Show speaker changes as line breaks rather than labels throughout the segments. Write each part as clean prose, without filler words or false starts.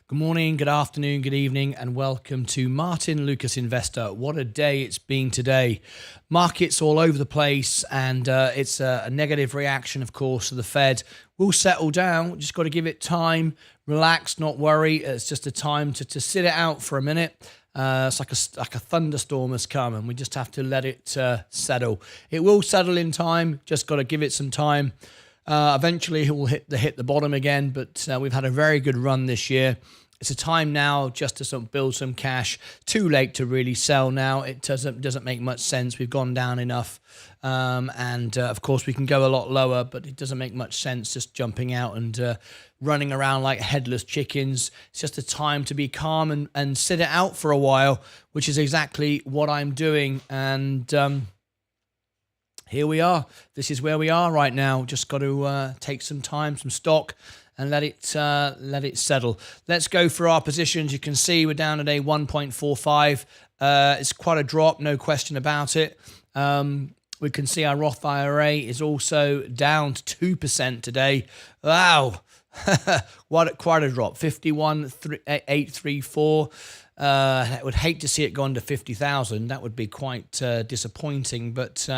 Good morning, good afternoon, good evening, and welcome to Martyn Lucas Investor. What a day it's been today. Markets all over the place, and it's a negative reaction, of course, to the Fed. We'll settle down. Just got to give it time, relax, not worry. It's just a time to sit it out for a minute. It's like a thunderstorm has come, and we just have to let it settle. It will settle in time. Just got to give it some time. Eventually, it will hit the bottom again, but we've had a very good run this year. It's a time now just to sort of build some cash. Too late to really sell now. It doesn't make much sense. We've gone down enough, and of course we can go a lot lower, but it doesn't make much sense just jumping out and running around like headless chickens. It's just a time to be calm and sit it out for a while, which is exactly what I'm doing. And here we are. This is where we are right now. Just got to take some time, some stock, and let it settle. Let's go for our positions. You can see we're down today 1.45. It's quite a drop, no question about it. We can see our Roth IRA is also down to 2% today. Wow, quite a drop. 51,834. I would hate to see it go under 50,000. That would be quite disappointing, but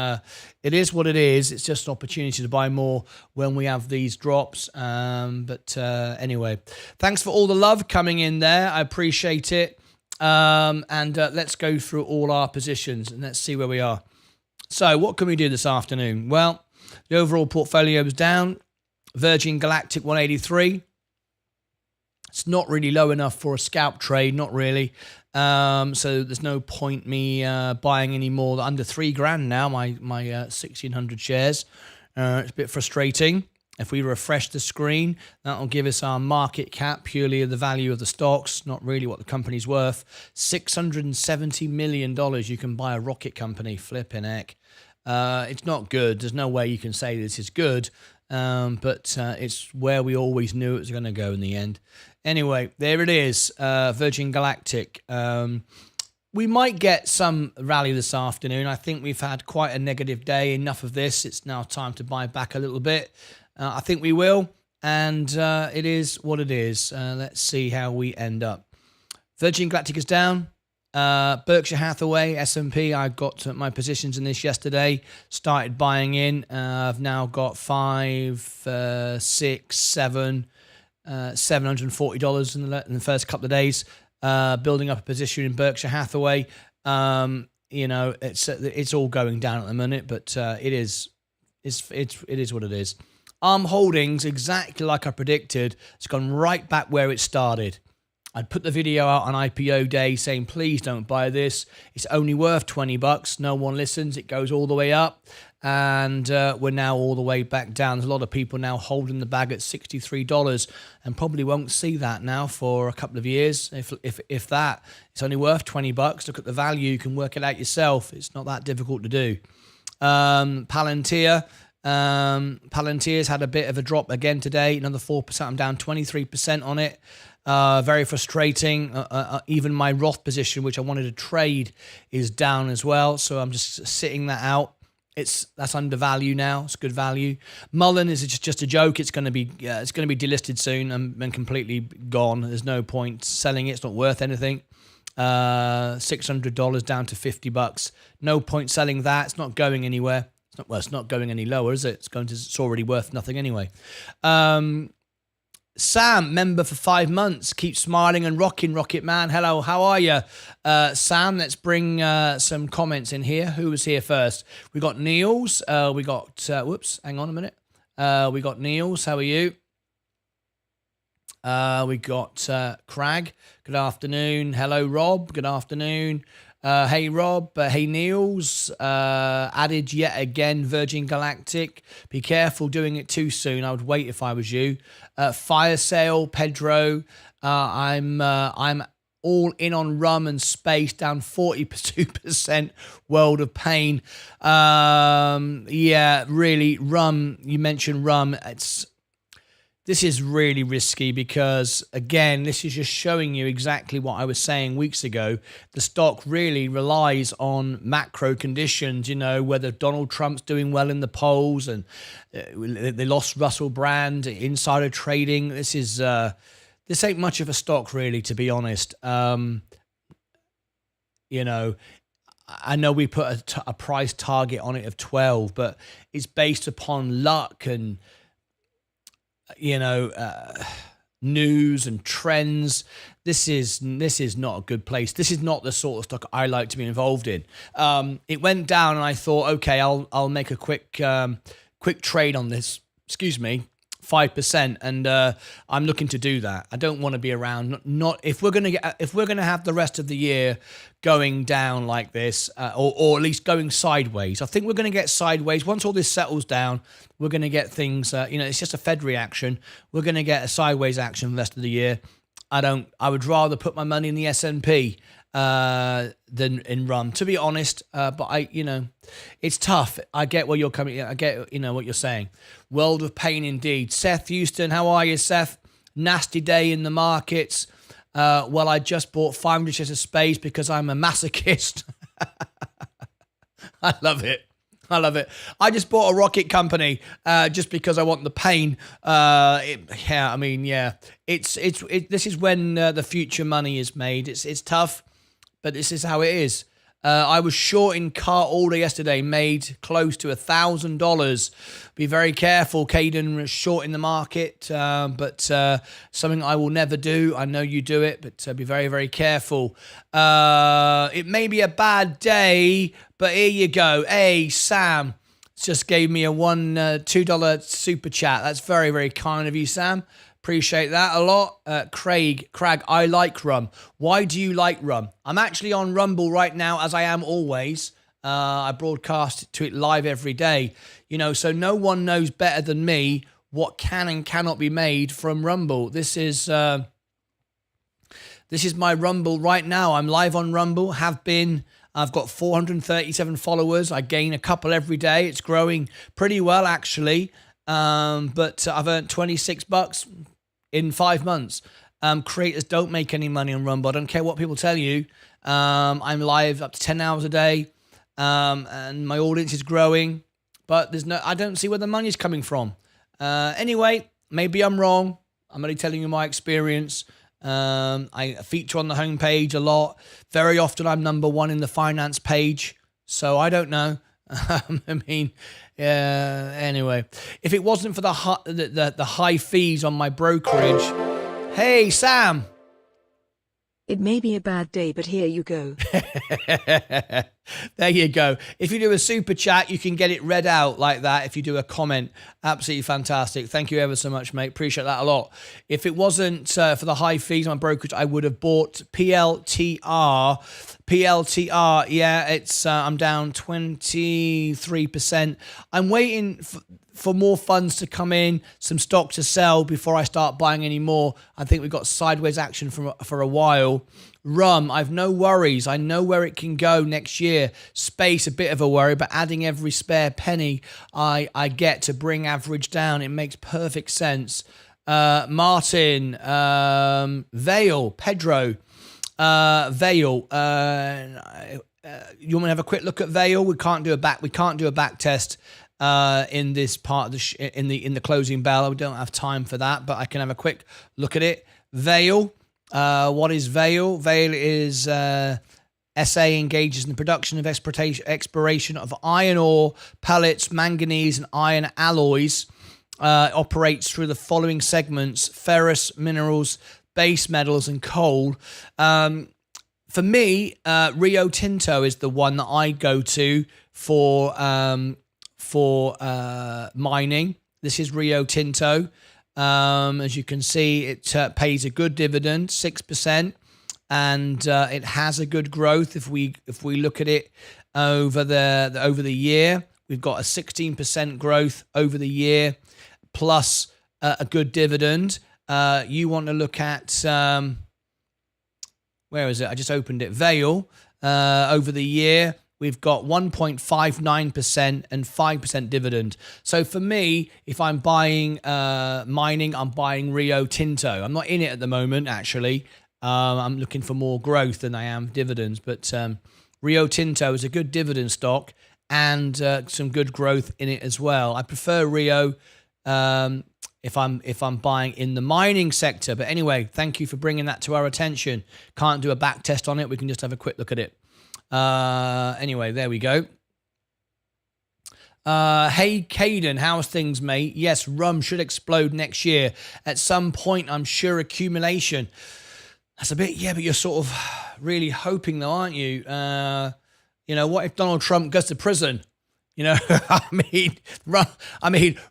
it is what it is. It's just an opportunity to buy more when we have these drops. But anyway, thanks for all the love coming in there. I appreciate it. And let's go through all our positions and let's see where we are. So what can we do this afternoon? Well, the overall portfolio is down. Virgin Galactic 183. It's not really low enough for a scalp trade, not really. So there's no point me buying any more. Under $3,000 now, my 1,600 shares. It's a bit frustrating. If we refresh the screen, that'll give us our market cap, purely the value of the stocks, not really what the company's worth. $670 million. You can buy a rocket company, flipping heck. It's not good. There's no way you can say this is good. But it's where we always knew it was going to go in the end. Anyway, there it is, Virgin Galactic. We might get some rally this afternoon. I think we've had quite a negative day. Enough of this. It's now time to buy back a little bit. I think we will, and it is what it is. Let's see how we end up. Virgin Galactic is down. Berkshire Hathaway, S&P, I got my positions in this yesterday, started buying in. I've now got $740 in the first couple of days, building up a position in Berkshire Hathaway. It's all going down at the minute, but it is what it is. ARM Holdings, exactly like I predicted, it's gone right back where it started. I'd put the video out on IPO day saying, please don't buy this. It's only worth $20. No one listens. It goes all the way up. And we're now all the way back down. There's a lot of people now holding the bag at $63 and probably won't see that now for a couple of years. If that, it's only worth $20. Look at the value. You can work it out yourself. It's not that difficult to do. Palantir. Palantir's had a bit of a drop again today. Another 4%. I'm down 23% on it. Very frustrating. Even my Roth position, which I wanted to trade, is down as well. So I'm just sitting that out. That's undervalued now. It's good value. Mullen is just a joke. It's going to be delisted soon and completely gone. There's no point selling it. It's not worth anything. $600 down to $50. No point selling that. It's not going anywhere. It's not going any lower, is it? It's already worth nothing anyway. Sam, member for 5 months. Keep smiling and rocking, Rocket Man. Hello, how are you? Sam, let's bring some comments in here. Who was here first? We got Niels. We got, hang on a minute. We got Niels. How are you? We got Crag. Good afternoon. Hello, Rob. Good afternoon. Hey, Rob. Hey, Niels. Added yet again, Virgin Galactic. Be careful doing it too soon. I would wait if I was you. Fire Sale, Pedro. I'm all in on rum and space, down 42%. World of pain. Yeah, really, rum. You mentioned rum. This is really risky because, again, this is just showing you exactly what I was saying weeks ago. The stock really relies on macro conditions, whether Donald Trump's doing well in the polls and they lost Russell Brand, insider trading. This is this ain't much of a stock, really, to be honest. You know, I know we put a price target on it of 12, but it's based upon luck and, you know, news and trends. This is not a good place. This is not the sort of stock I like to be involved in. It went down, and I thought, okay, I'll make a quick trade on this. Excuse me. 5%, and I'm looking to do that. I don't want to be around. Not if we're gonna have the rest of the year going down like this, or at least going sideways. I think we're going to get sideways once all this settles down. We're going to get things. It's just a Fed reaction. We're going to get a sideways action the rest of the year. I would rather put my money in the S&P than in rum, to be honest. But it's tough. I get where you're coming. I get, what you're saying. World of pain indeed. Seth Houston, how are you, Seth? Nasty day in the markets. Well, I just bought 500 shares of Space because I'm a masochist. I love it. I just bought a rocket company just because I want the pain. This is when the future money is made. It's tough, but this is how it is. I was short in car order yesterday, made close to $1,000. Be very careful, Caden, short in the market, but something I will never do. I know you do it, but be very, very careful. It may be a bad day, but here you go. Hey, Sam just gave me a $2 super chat. That's very, very kind of you, Sam. Appreciate that a lot. Craig, I like rum. Why do you like rum? I'm actually on Rumble right now, as I am always. I broadcast to it live every day. So no one knows better than me what can and cannot be made from Rumble. This is my Rumble right now. I'm live on Rumble, have been. I've got 437 followers. I gain a couple every day. It's growing pretty well, actually. But I've earned $26 in 5 months. Creators don't make any money on Rumble. I don't care what people tell you. I'm live up to 10 hours a day, and my audience is growing. But I don't see where the money's coming from. Anyway, maybe I'm wrong. I'm only telling you my experience. I feature on the homepage a lot. Very often I'm number one in the finance page. So I don't know. Anyway, if it wasn't for the high fees on my brokerage. Hey, Sam.
It may be a bad day, but here you go.
There you go. If you do a super chat, you can get it read out like that. If you do a comment, absolutely fantastic. Thank you ever so much, mate. Appreciate that a lot. If it wasn't for the high fees on brokerage, I would have bought PLTR. Yeah, it's I'm down 23%. I'm waiting for more funds to come in, some stock to sell before I start buying any more. I think we've got sideways action for a while. Rum, I've no worries. I know where it can go next year. Space, a bit of a worry, but adding every spare penny I get to bring average down, it makes perfect sense. Martin, Vale, Pedro, Vale. You want to have a quick look at Vale? We can't do a back test in this part of in the closing bell. We don't have time for that, but I can have a quick look at it. Vale. What is Vale? Vale is SA engages in the production of exploration of iron ore, pellets, manganese, and iron alloys. Operates through the following segments: ferrous minerals, base metals, and coal. For me, Rio Tinto is the one that I go to for mining. This is Rio Tinto. As you can see, it pays a good dividend, 6%, and it has a good growth. If we look at it over the year, we've got a 16% growth over the year, plus a good dividend. You want to look at where is it? I just opened it. Vale over the year. We've got 1.59% and 5% dividend. So for me, if I'm buying mining, I'm buying Rio Tinto. I'm not in it at the moment, actually. I'm looking for more growth than I am dividends. But Rio Tinto is a good dividend stock and some good growth in it as well. I prefer Rio. if I'm buying in the mining sector. But anyway, thank you for bringing that to our attention. Can't do a back test on it. We can just have a quick look at it. Anyway, there we go. Hey, Caden, how's things, mate? Yes, rum should explode next year. At some point, I'm sure accumulation. That's a bit, yeah, but you're sort of really hoping though, aren't you? You know, what if Donald Trump goes to prison? You know,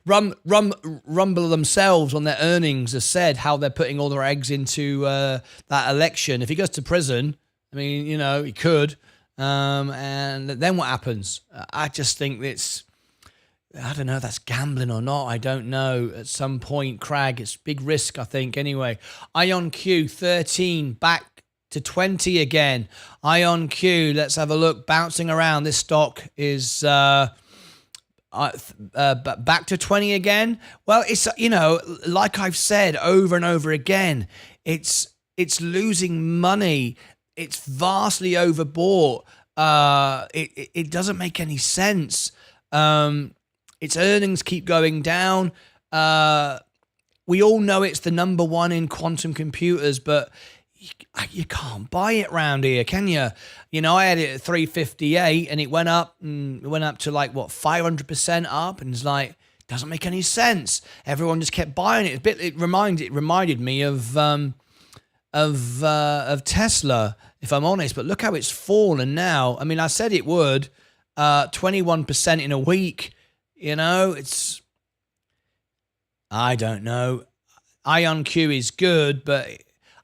Rumble themselves on their earnings has said how they're putting all their eggs into that election. If he goes to prison, I mean, you know, he could. And then what happens? I just think I don't know if that's gambling or not. I don't know. At some point, Crag, it's big risk, I think. Anyway, IonQ 13 back to 20 again. IonQ, let's have a look. Bouncing around. This stock is back to 20 again. Well, it's, you know, like I've said over and over again, it's losing money. It's vastly overbought. It doesn't make any sense. Its earnings keep going down. We all know it's the number one in quantum computers, but you can't buy it round here, can you? You know, I had it at 358 and it went up to like, what, 500% up, and it's like, doesn't make any sense. Everyone just kept buying it. It reminded me of Tesla, if I'm honest, but look how it's fallen now. I mean, I said it would, 21% in a week. You know, I don't know. IonQ is good, but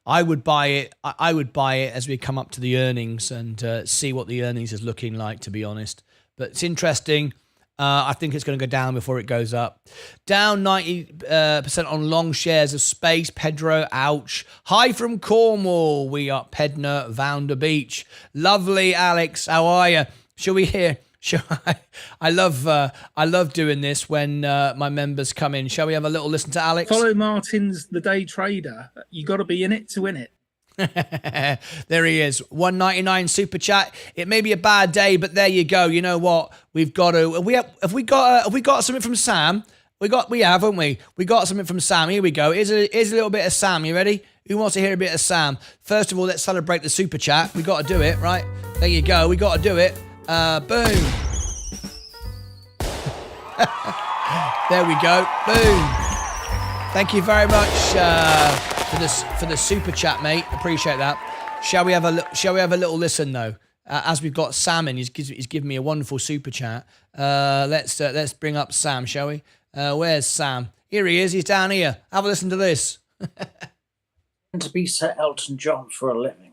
I would buy it. I would buy it as we come up to the earnings and see what the earnings is looking like, to be honest. But it's interesting. I think it's going to go down before it goes up. Down 90% on long shares of Space. Pedro, ouch. Hi from Cornwall. We are Pedner, Vounder Beach. Lovely, Alex. How are you? Shall we hear? I love doing this when my members come in. Shall we have a little listen to Alex?
Follow Martyn's The Day Trader. You got to be in it to win it.
There he is. 199 super chat. It may be a bad day, but there you go. You know what? We've got to. Have we got something from Sam? We have, haven't we? We got something from Sam. Here we go. Here's a little bit of Sam. You ready? Who wants to hear a bit of Sam? First of all, let's celebrate the super chat. We got to do it, right? There you go. We got to do it. Boom. There we go. Boom. Thank you very much for the super chat, mate. Appreciate that. Shall we have a little listen though? As we've got Sam in, he's given me a wonderful super chat. Let's bring up Sam, shall we? Where's Sam? Here he is. He's down here. Have a listen to this.
To be Sir Elton John for a living.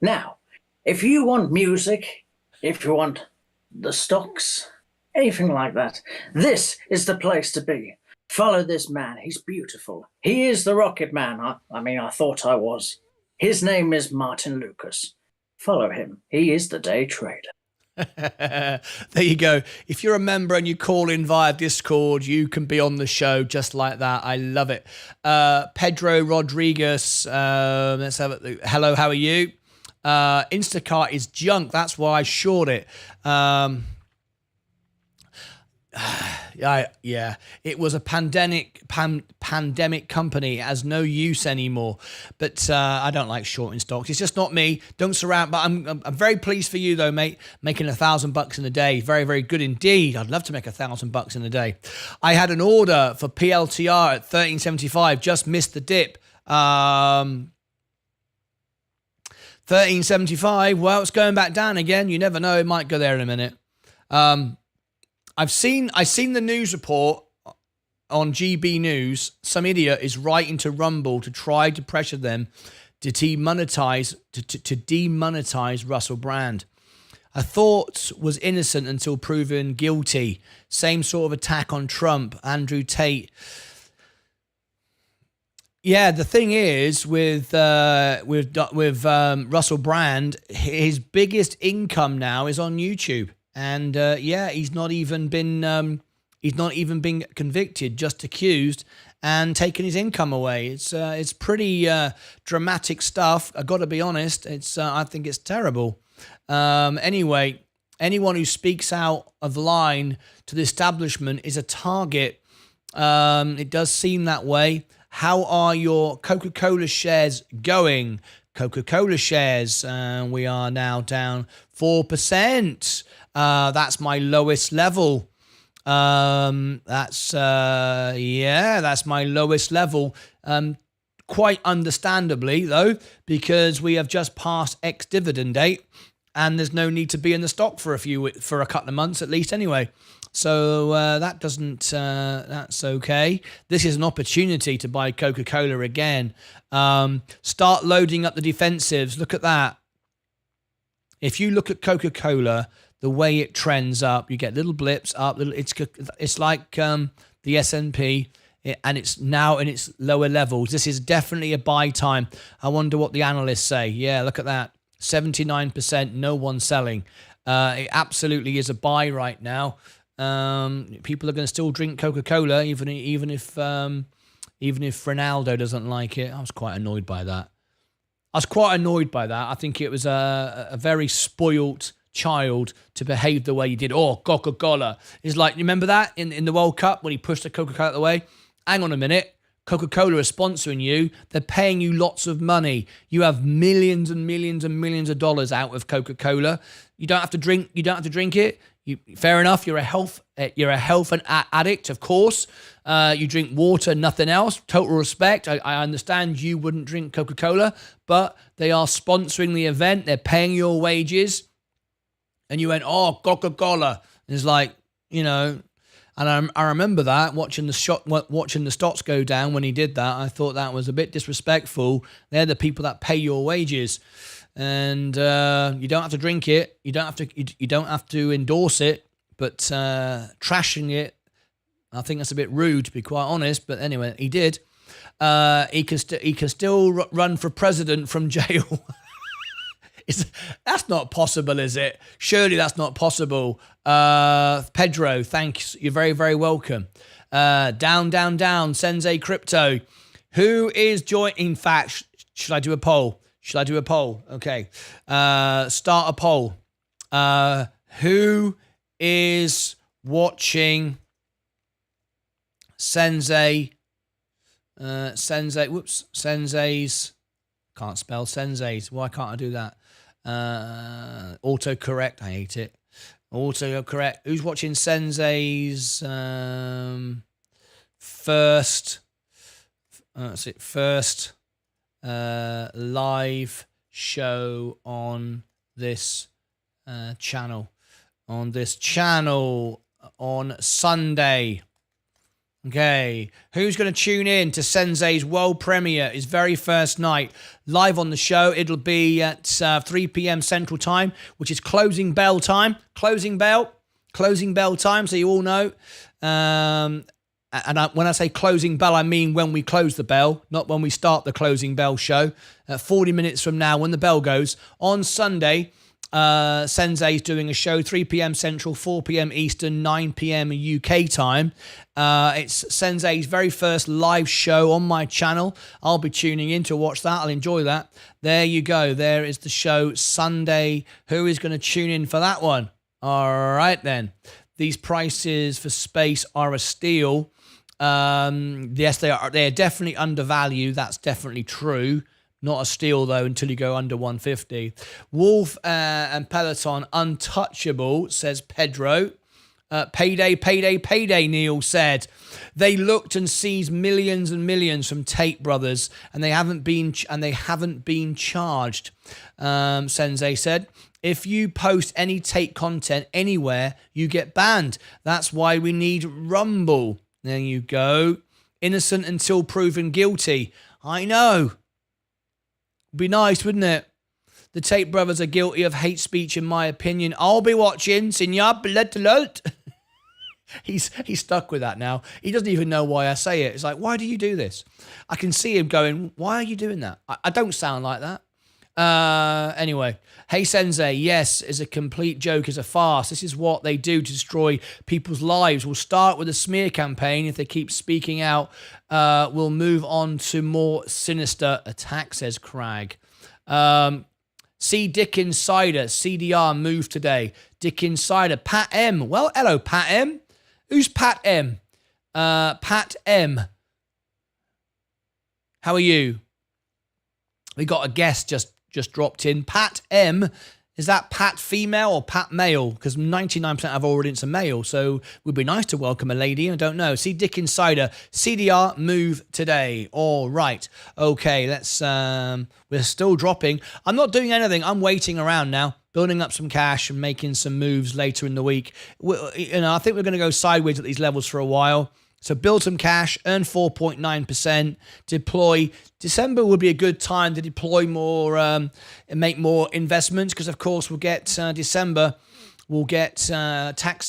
Now, if you want music, if you want the stocks, anything like that, this is the place to be. Follow this man. He's beautiful. He is the Rocket Man. I thought I was. His name is Martyn Lucas. Follow him. He is the day trader.
There you go. If you're a member and you call in via Discord, you can be on the show just like that. I love it. Pedro Rodriguez, let's have it. Hello, how are you? Instacart is junk. That's why I short it. Yeah, it was a pandemic company. It has no use anymore. But I don't like shorting stocks. It's just not me. Don't surround. But I'm very pleased for you though, mate. Making $1,000 in a day, very, very good indeed. I'd love to make $1,000 in a day. I had an order for PLTR at 13.75. Just missed the dip. 13.75. Well, it's going back down again. You never know. It might go there in a minute. I've seen the news report on GB News. Some idiot is writing to Rumble to try to pressure them to demonetize Russell Brand. I thought was innocent until proven guilty. Same sort of attack on Trump, Andrew Tate. Yeah, the thing is with Russell Brand, his biggest income now is on YouTube. And he's not even been convicted, just accused and taken his income away. It's pretty dramatic stuff. I got to be honest. I think it's terrible. Anyway, anyone who speaks out of line to the establishment is a target. It does seem that way. How are your Coca-Cola shares going? Coca-Cola shares, we are now down 4%. That's my lowest level. That's my lowest level. Quite understandably, though, because we have just passed ex-dividend date, and there's no need to be in the stock for a couple of months at least, anyway. So that's okay. This is an opportunity to buy Coca-Cola again. Start loading up the defensives. Look at that. If you look at Coca-Cola, the way it trends up, you get little blips up. It's like the S&P. And it's now in its lower levels. This is definitely a buy time. I wonder what the analysts say. Yeah, look at that. 79%, no one selling. It absolutely is a buy right now. People are going to still drink Coca-Cola, even if Ronaldo doesn't like it. I was quite annoyed by that. I think it was a very spoilt child to behave the way he did. Oh, Coca-Cola. It's like, you remember that in the World Cup when he pushed the Coca-Cola out of the way? Hang on a minute. Coca-Cola is sponsoring you. They're paying you lots of money. You have millions and millions and millions of dollars out of Coca-Cola. You don't have to drink it. Fair enough. You're a health addict, of course. You drink water, nothing else. Total respect. I understand you wouldn't drink Coca-Cola, but they are sponsoring the event. They're paying your wages. And you went, oh, Coca-Cola. It's like, and I remember that, watching the stocks go down when he did that. I thought that was a bit disrespectful. They're the people that pay your wages. And you don't have to drink it. You don't have to endorse it. But trashing it, I think that's a bit rude, to be quite honest. But anyway, he did. He can still run for president from jail. That's not possible, is it? Surely that's not possible. Pedro, thanks. You're very, very welcome. Down. Sensei Crypto. Who is joining? In fact, should I do a poll? Okay. Start a poll. Who is watching Sensei? Sensei's. Can't spell Sensei's. Why can't I do that? Autocorrect. I hate it. Autocorrect. Who's watching Sensei's first live show on this channel? On Sunday. Okay, who's going to tune in to Sensei's world premiere, his very first night, live on the show? It'll be at 3 p.m. Central Time, which is closing bell time, so you all know. When I say closing bell, I mean when we close the bell, not when we start the closing bell show. 40 minutes from now, when the bell goes, on Sunday, Sensei's doing a show, 3 p.m. Central, 4 p.m. Eastern, 9 p.m. UK time. It's Sensei's very first live show on my channel. I'll be tuning in to watch that. I'll enjoy that. There you go. There is the show Sunday. Who is going to tune in for that one? All right, then. These prices for space are a steal. Yes, they are. They are definitely undervalued. That's definitely true. Not a steal, though, until you go under 150. Wolf and Peloton, untouchable, says Pedro. Payday, Neil said. They looked and seized millions and millions from Tate Brothers, and they haven't been charged, Sensei said. If you post any Tate content anywhere, you get banned. That's why we need Rumble. There you go. Innocent until proven guilty. I know. Be nice, wouldn't it? The Tate brothers are guilty of hate speech, in my opinion. I'll be watching, Senor. He's stuck with that now. He doesn't even know why I say it. It's like, why do you do this? I can see him going, why are you doing that? I don't sound like that. Anyway, hey Sensei, yes, is a complete joke, is a farce. This is what they do to destroy people's lives. We'll start with a smear campaign. If they keep speaking out, we'll move on to more sinister attacks, says Crag. See Dick Insider, CDR moved today. Dick Insider, Pat M. Well, hello, Pat M. Who's Pat M? Pat M, how are you? We got a guest just dropped in. Pat M, is that Pat female or Pat male? Because 99% of our audience are male, so it would be nice to welcome a lady. I don't know. See Dick Insider, CDR move today. All right. Okay, let's. We're still dropping. I'm not doing anything. I'm waiting around now, building up some cash and making some moves later in the week. I think we're going to go sideways at these levels for a while. So build some cash, earn 4.9%, deploy. December would be a good time to deploy more and make more investments because, of course, we'll get December. We'll get tax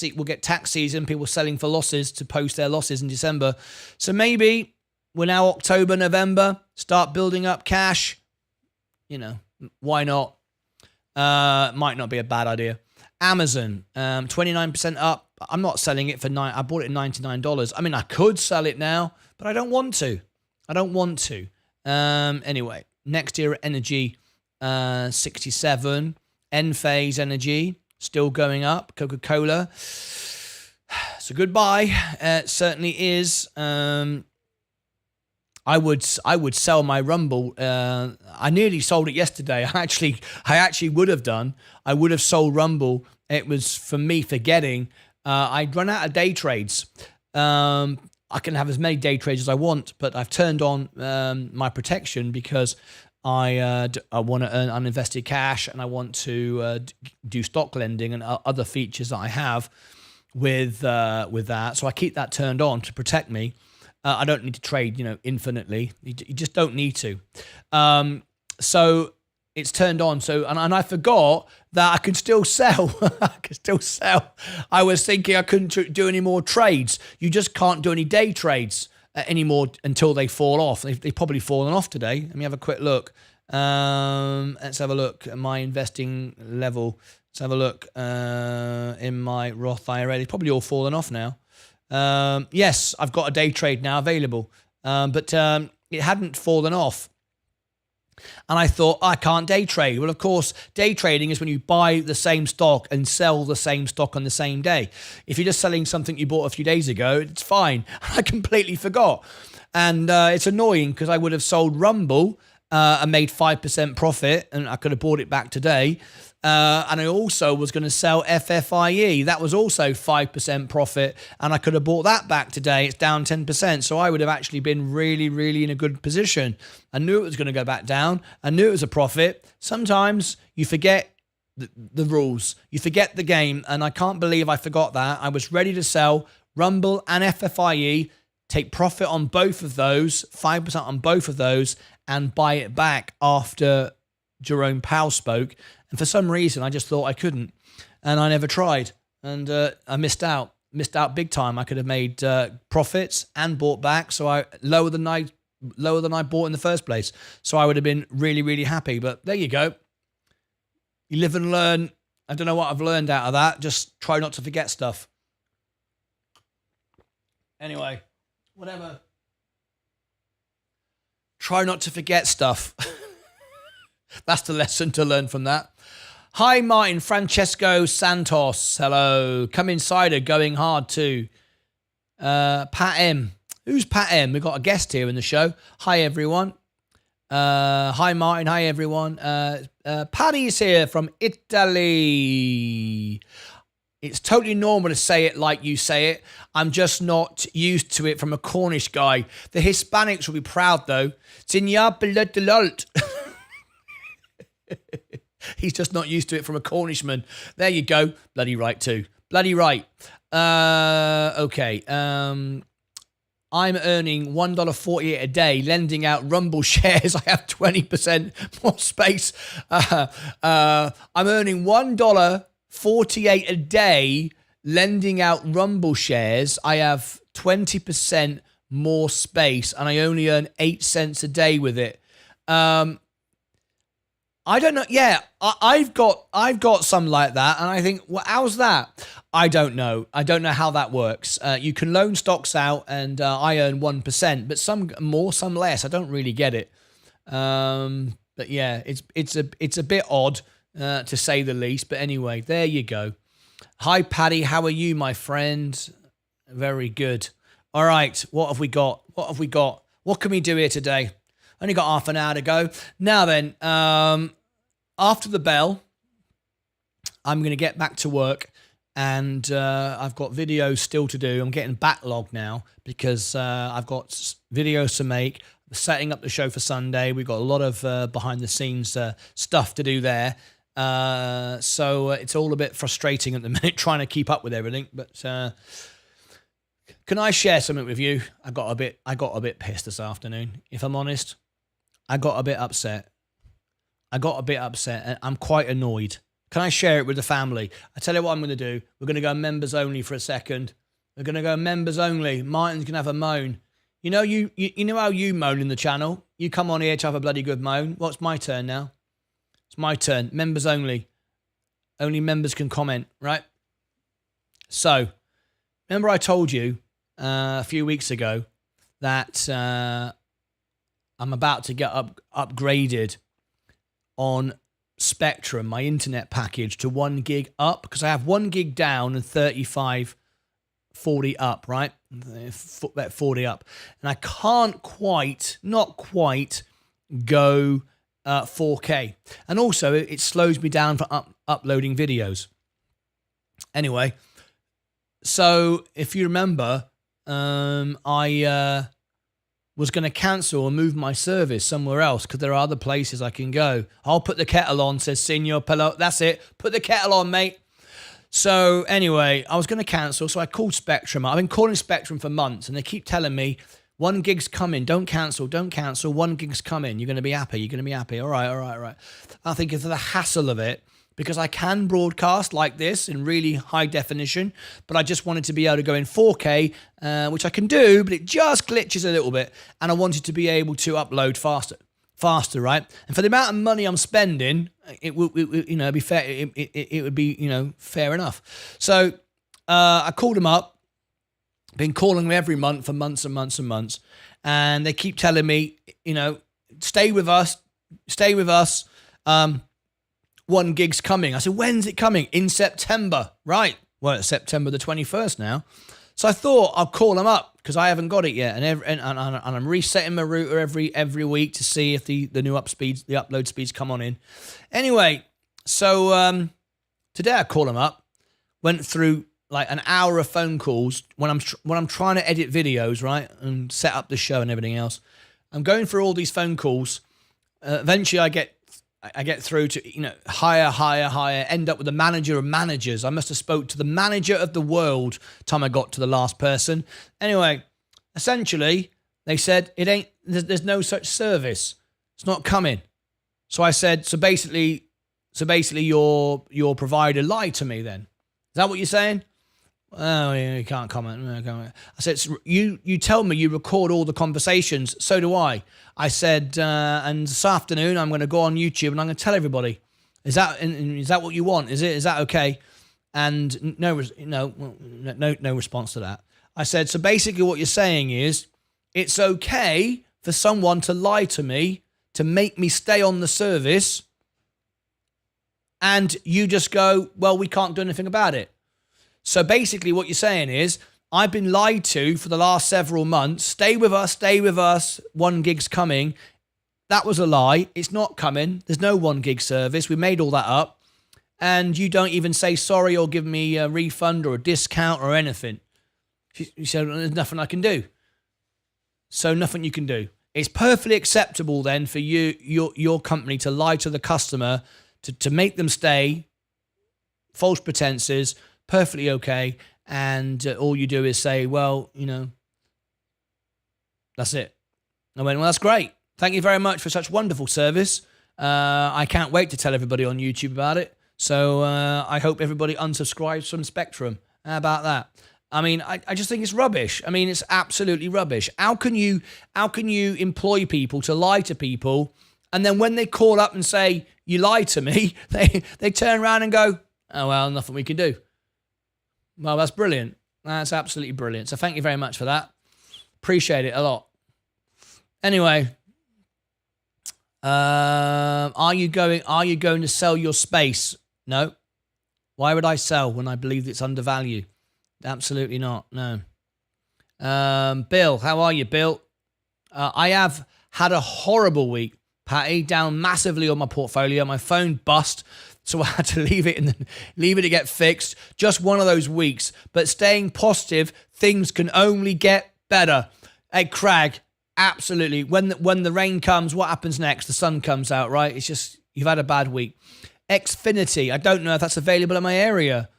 season. People selling for losses to post their losses in December. So maybe we're now October, November. Start building up cash. Why not? Might not be a bad idea. Amazon, 29% up. I'm not selling it for I bought it at $99. I mean, I could sell it now, but I don't want to. Anyway, next year energy, 67. Enphase Energy still going up. Coca-Cola. So goodbye. It certainly is. I would sell my Rumble. I nearly sold it yesterday. I actually would have done. I would have sold Rumble. It was for me forgetting. I'd run out of day trades. I can have as many day trades as I want, but I've turned on my protection because I want to earn uninvested cash and I want to do stock lending and other features that I have with that. So I keep that turned on to protect me. I don't need to trade, infinitely. You just don't need to. So it's turned on. So and I forgot that I could still sell. I was thinking I couldn't do any more trades. You just can't do any day trades anymore until they fall off. They've probably fallen off today. Let me have a quick look. Let's have a look at my investing level. Let's have a look in my Roth IRA. They've probably all fallen off now. Yes, I've got a day trade now available, but it hadn't fallen off. And I thought, I can't day trade. Well, of course, day trading is when you buy the same stock and sell the same stock on the same day. If you're just selling something you bought a few days ago, it's fine. I completely forgot. And it's annoying because I would have sold Rumble and made 5% profit and I could have bought it back today. And I also was going to sell FFIE. That was also 5% profit, and I could have bought that back today. It's down 10%. So I would have actually been really, really in a good position. I knew it was going to go back down. I knew it was a profit. Sometimes you forget the rules. You forget the game, and I can't believe I forgot that. I was ready to sell Rumble and FFIE, take profit on both of those, 5% on both of those, and buy it back after Jerome Powell spoke. And for some reason, I just thought I couldn't. And I never tried. And I missed out big time. I could have made profits and bought back. So I lower than I bought in the first place. So I would have been really, really happy. But there you go. You live and learn. I don't know what I've learned out of that. Just try not to forget stuff. Anyway, whatever. Try not to forget stuff. That's the lesson to learn from that. Hi, Martin. Francesco Santos. Hello. Come Insider going hard too. Pat M. Who's Pat M? We've got a guest here in the show. Hi, everyone. Hi, Martin. Hi, everyone. Paddy's here from Italy. It's totally normal to say it like you say it. I'm just not used to it from a Cornish guy. The Hispanics will be proud, though. Signor Pilotelult. He's just not used to it from a Cornishman. There you go. Bloody right, too. Bloody right. Okay. I'm earning $1.48 a day, lending out Rumble shares. I have 20% more space. I'm earning $1.48 a day, lending out Rumble shares. I have 20% more space, and I only earn 8 cents a day with it. I don't know. Yeah, I've got some like that, and I think, well, how's that? I don't know. I don't know how that works. You can loan stocks out, and I earn 1%, but some more, some less. I don't really get it. But yeah, it's a bit odd to say the least. But anyway, there you go. Hi, Paddy. How are you, my friend? Very good. All right, what have we got? What have we got? What can we do here today? Only got half an hour to go. Now then, after the bell, I'm going to get back to work, and I've got videos still to do. I'm getting backlogged now because I've got videos to make, setting up the show for Sunday. We've got a lot of behind-the-scenes stuff to do there. So it's all a bit frustrating at the minute trying to keep up with everything, but can I share something with you? I got a bit pissed this afternoon. If I'm honest, I got a bit upset. And I'm quite annoyed. Can I share it with the family? I tell you what I'm going to do. We're going to go members only for a second. We're going to go members only. Martyn's going to have a moan. You know, you know how you moan in the channel? You come on here to have a bloody good moan. Well, it's my turn now. It's my turn. Members only. Only members can comment, right? So, remember I told you a few weeks ago that I'm about to get upgraded on Spectrum, my internet package, to 1 gig up, because I have 1 gig down and 40 up, right? That 40 up. And I can't not quite go 4K. And also, it slows me down for uploading videos. Anyway, so if you remember, I was going to cancel and move my service somewhere else because there are other places I can go. I'll put the kettle on, says Senor Pelot. That's it. Put the kettle on, mate. So anyway, I was going to cancel, so I called Spectrum. I've been calling Spectrum for months, and they keep telling me, 1 gig's coming. Don't cancel. 1 gig's coming. You're going to be happy. All right. I think it's the hassle of it, because I can broadcast like this in really high definition, but I just wanted to be able to go in 4K, which I can do, but it just glitches a little bit, and I wanted to be able to upload faster, right? And for the amount of money I'm spending, it would be fair. It would be fair enough. So I called them up. Been calling them every month for months and months and months, and they keep telling me, stay with us. 1 gig's coming. I said, when's it coming? In September. Right. Well, it's September the 21st now. So I thought I'll call them up because I haven't got it yet. And I'm resetting my router every week to see if the new upload speeds come on in. Anyway, so today I call them up, went through like an hour of phone calls when I'm trying to edit videos, right, and set up the show and everything else. I'm going through all these phone calls. Eventually I get through to, higher, end up with the manager of managers. I must have spoke to the manager of the world time I got to the last person. Anyway, essentially, they said, there's no such service. It's not coming. So I said, so basically your provider lied to me then. Is that what you're saying? Oh, yeah, you can't comment. I said, you tell me you record all the conversations. So do I. I said, and this afternoon I'm going to go on YouTube and I'm going to tell everybody. Is that what you want? Is that okay? And no response to that. I said, so basically what you're saying is it's okay for someone to lie to me to make me stay on the service, and you just go, well, we can't do anything about it. So basically what you're saying is, I've been lied to for the last several months. Stay with us. 1 gig's coming. That was a lie. It's not coming. There's no 1 gig service. We made all that up. And you don't even say sorry or give me a refund or a discount or anything. You said, there's nothing I can do. So nothing you can do. It's perfectly acceptable then for your company to lie to the customer to make them stay. False pretenses. Perfectly okay, and all you do is say, well, that's it. I went, well, that's great. Thank you very much for such wonderful service. I can't wait to tell everybody on YouTube about it. So I hope everybody unsubscribes from Spectrum. How about that? I mean, I just think it's rubbish. I mean, it's absolutely rubbish. How can you employ people to lie to people, and then when they call up and say, you lied to me, they turn around and go, oh, well, nothing we can do. Well, that's brilliant. That's absolutely brilliant. So thank you very much for that. Appreciate it a lot. Anyway, are you going to sell your space? No. Why would I sell when I believe it's undervalued? Absolutely not. No. Bill, how are you, Bill? I have had a horrible week, Patty, down massively on my portfolio. My phone bust, so I had to leave it to get fixed. Just one of those weeks, but staying positive, things can only get better. Hey, Craig, absolutely. When the rain comes, what happens next? The sun comes out, right? It's just, you've had a bad week. Xfinity, I don't know if that's available in my area,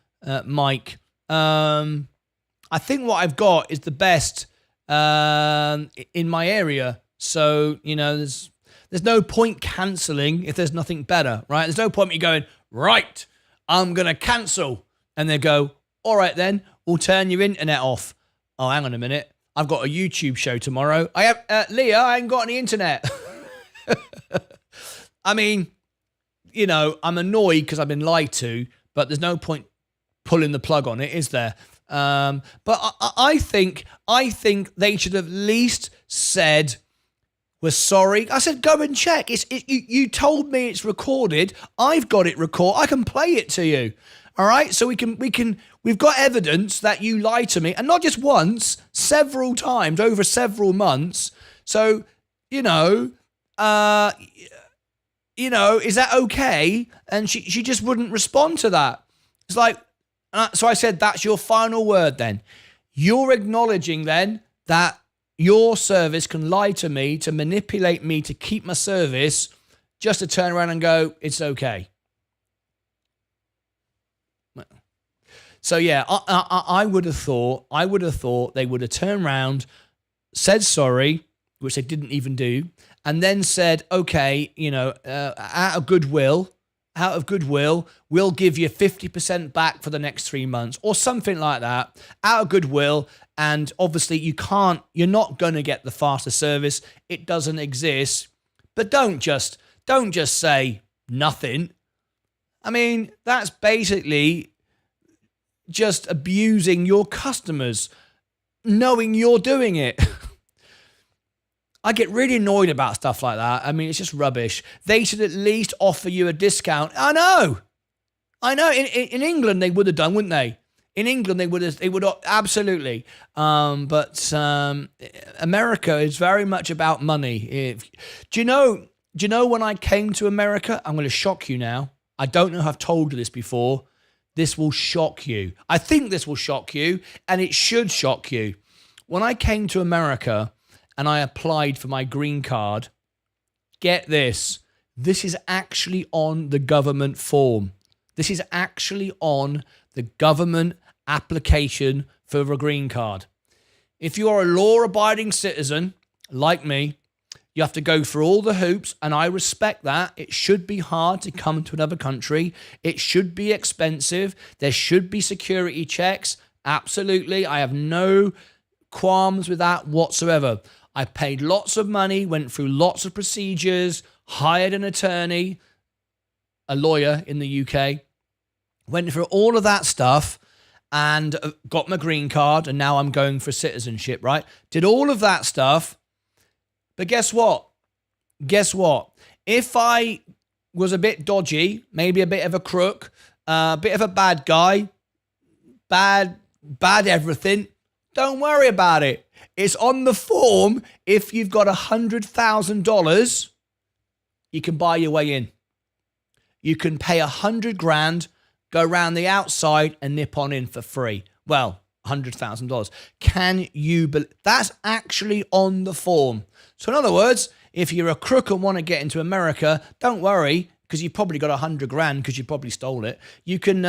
Mike. I think what I've got is the best in my area. So, there's no point cancelling if there's nothing better, right? There's no point me going, right, I'm going to cancel. And they go, all right then, we'll turn your internet off. Oh, hang on a minute. I've got a YouTube show tomorrow. I have, Leah, I ain't got any internet. I mean, I'm annoyed because I've been lied to, but there's no point pulling the plug on it, is there? But I think they should have at least said, we're sorry. I said, go and check. You told me it's recorded. I've got it recorded. I can play it to you. All right. So we've got evidence that you lied to me, and not just once, several times over several months. So, is that okay? And she just wouldn't respond to that. It's like, so I said, that's your final word then. You're acknowledging then that your service can lie to me, to manipulate me, to keep my service, just to turn around and go, it's okay. So yeah, I would have thought they would have turned around, said sorry, which they didn't even do, and then said, okay, out of goodwill, we'll give you 50% back for the next 3 months or something like that, out of goodwill. And obviously you're not going to get the faster service. It doesn't exist. But don't just say nothing. I mean, that's basically just abusing your customers, knowing you're doing it. I get really annoyed about stuff like that. I mean, it's just rubbish. They should at least offer you a discount. I know. In England, they would have done, wouldn't they? In England, they would absolutely. But America is very much about money. Do you know when I came to America? I'm going to shock you now. I don't know if I've told you this before. This will shock you. I think this will shock you, and it should shock you. When I came to America and I applied for my green card, get this. This is actually on the government form. This is actually on the government application for a green card. If you are a law-abiding citizen like me, you have to go through all the hoops, and I respect that. It should be hard to come to another country. It should be expensive. There should be security checks. Absolutely. I have no qualms with that whatsoever. I paid lots of money, went through lots of procedures, hired an attorney, a lawyer in the UK, went through all of that stuff, and got my green card, and now I'm going for citizenship, right? Did all of that stuff, but guess what? If I was a bit dodgy, maybe a bit of a crook, a bit of a bad guy, bad everything, don't worry about it. It's on the form. If you've got $100,000, you can buy your way in. You can pay $100,000, go around the outside and nip on in for free. Well, $100,000. Can you believe that's actually on the form? So in other words, if you're a crook and want to get into America, don't worry, because you've probably got $100,000 because you probably stole it. You can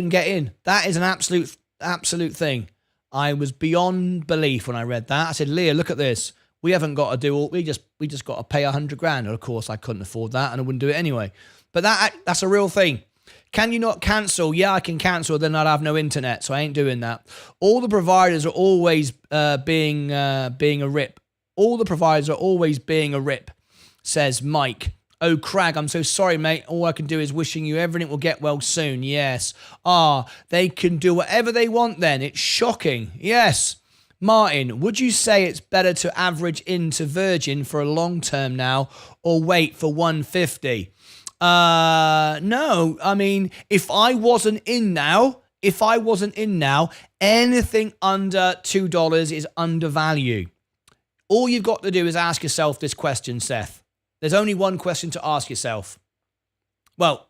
get in. That is an absolute thing. I was beyond belief when I read that. I said, Leah, look at this. We haven't got to do all. We just got to pay $100,000. And of course, I couldn't afford that, and I wouldn't do it anyway. But that's a real thing. Can you not cancel? Yeah, I can cancel. Then I'd have no internet, so I ain't doing that. All the providers are always being a rip. All the providers are always being a rip, says Mike. Oh, Craig, I'm so sorry, mate. All I can do is wishing you everything will get well soon. Yes. They can do whatever they want then. It's shocking. Yes. Martin, would you say it's better to average into Virgin for a long term now or wait for 150? No. I mean, if I wasn't in now, Anything under $2 is undervalue. All you've got to do is ask yourself this question, Seth. There's only one question to ask yourself. Well,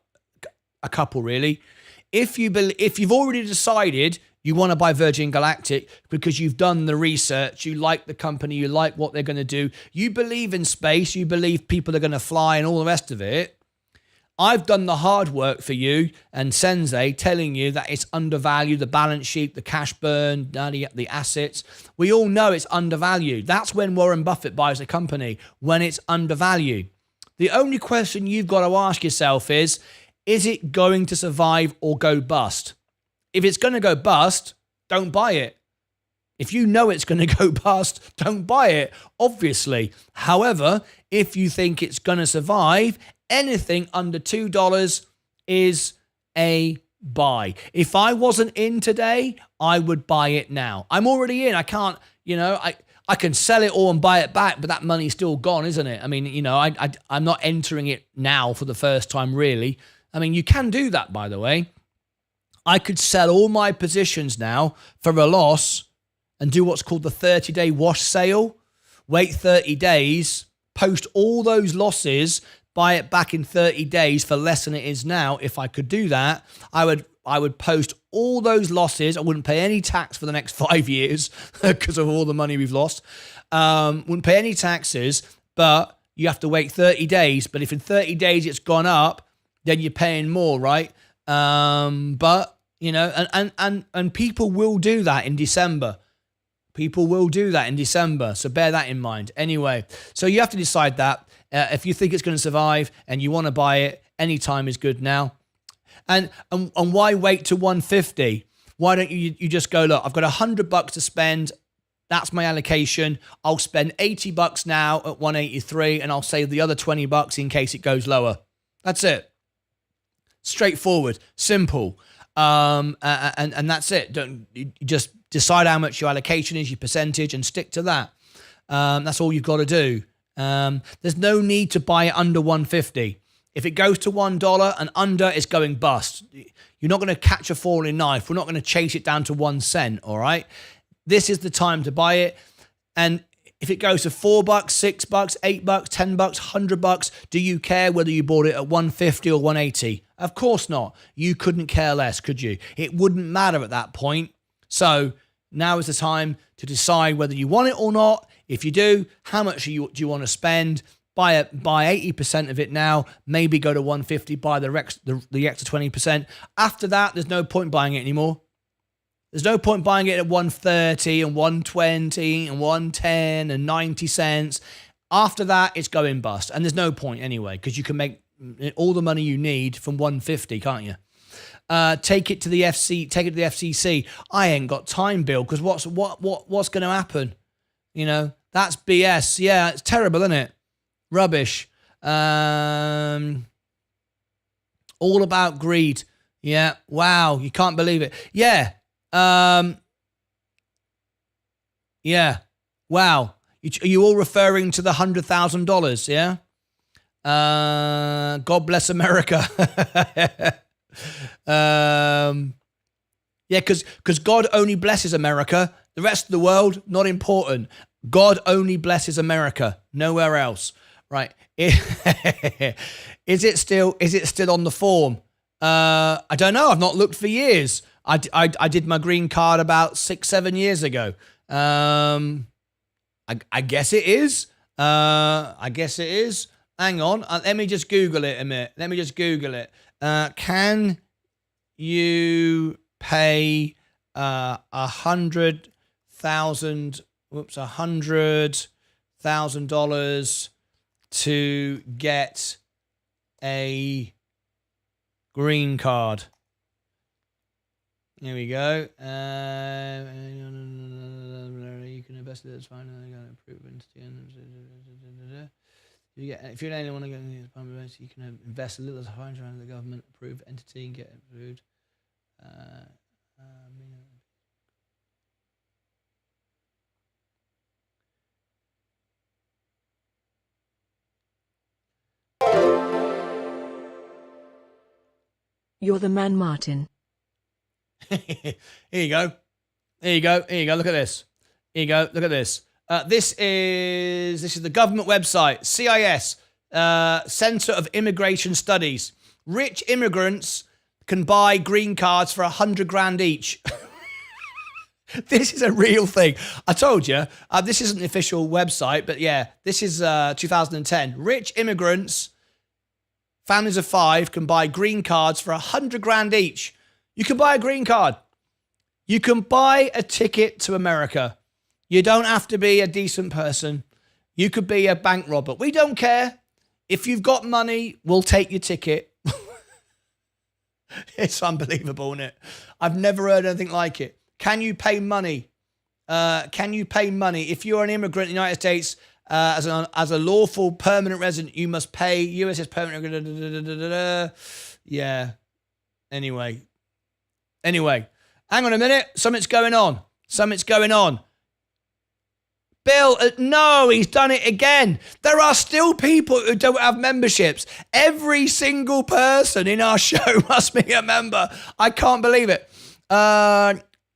a couple really. If you've already decided you want to buy Virgin Galactic because you've done the research, you like the company, you like what they're going to do, you believe in space, you believe people are going to fly and all the rest of it, I've done the hard work for you and Sensei telling you that it's undervalued, the balance sheet, the cash burn, the assets. We all know it's undervalued. That's when Warren Buffett buys a company, when it's undervalued. The only question you've got to ask yourself is it going to survive or go bust? If it's going to go bust, don't buy it. If you know it's going to go bust, don't buy it, obviously. However, if you think it's going to survive, anything under $2 is a buy. If I wasn't in today, I would buy it now. I'm already in. I can't, I can sell it all and buy it back, but that money's still gone, isn't it? I mean, I'm not entering it now for the first time, really. I mean, you can do that, by the way. I could sell all my positions now for a loss and do what's called the 30-day wash sale. Wait 30 days, post all those losses, buy it back in 30 days for less than it is now. If I could do that, I would post all those losses. I wouldn't pay any tax for the next 5 years because of all the money we've lost. Wouldn't pay any taxes, but you have to wait 30 days. But if in 30 days it's gone up, then you're paying more, right? But and people will do that in December. People will do that in December. So bear that in mind. Anyway, so you have to decide that. If you think it's going to survive and you want to buy it, any time is good now. And why wait to 150? Why don't you just go, look, I've got $100 to spend. That's my allocation. I'll spend $80 now at 183 and I'll save the other $20 in case it goes lower. That's it. Straightforward, simple. And that's it. You just decide how much your allocation is, your percentage, and stick to that. That's all you've got to do. There's no need to buy it under 150. If it goes to $1 and under, it's going bust. You're not going to catch a falling knife. We're not going to chase it down to 1 cent. All right. This is the time to buy it. And if it goes to $4, $6, $8, $10, $100, do you care whether you bought it at 150 or 180? Of course not. You couldn't care less, could you? It wouldn't matter at that point. So now is the time to decide whether you want it or not. If you do, how much do you want to spend? Buy 80% of it now. Maybe go to 150. Buy the extra 20%. After that, there's no point buying it anymore. There's no point buying it at 130 and 120 and 110 and 90 cents. After that, it's going bust. And there's no point anyway, because you can make all the money you need from 150, can't you? Take it to the FCC. I ain't got time, Bill, because what's going to happen? That's BS. Yeah, it's terrible, isn't it? Rubbish. All about greed. Yeah. Wow. You can't believe it. Yeah. Yeah. Wow. Are you all referring to the $100,000? Yeah. God bless America. Yeah, because God only blesses America. The rest of the world, not important. God only blesses America, nowhere else. Right? Is it still on the form? I don't know. I've not looked for years. I did my green card about 6-7 years ago. I guess it is. Hang on. Let me just Google it a minute. Can you pay $100,000 to get a green card? Here we go. You can invest it. It's fine. If you only want to go into you can invest a little time around the government approved entity and get approved.
You're the man, Martin.
Here you go. Here you go. Here you go. Look at this. Here you go. Look at this. This is the government website, CIS, Center of Immigration Studies. Rich immigrants can buy green cards for 100 grand each. This is a real thing. I told you, this isn't the official website, but yeah, this is 2010. Rich immigrants, families of 5, can buy green cards for 100 grand each. You can buy a green card. You can buy a ticket to America. You don't have to be a decent person. You could be a bank robber. We don't care. If you've got money, we'll take your ticket. It's unbelievable, isn't it? I've never heard anything like it. Can you pay money? Can you pay money? If you're an immigrant in the United States, as a lawful permanent resident, you must pay U.S. permanent. Yeah. Anyway. Hang on a minute. Something's going on. Bill, no, he's done it again. There are still people who don't have memberships. Every single person in our show must be a member. I can't believe it.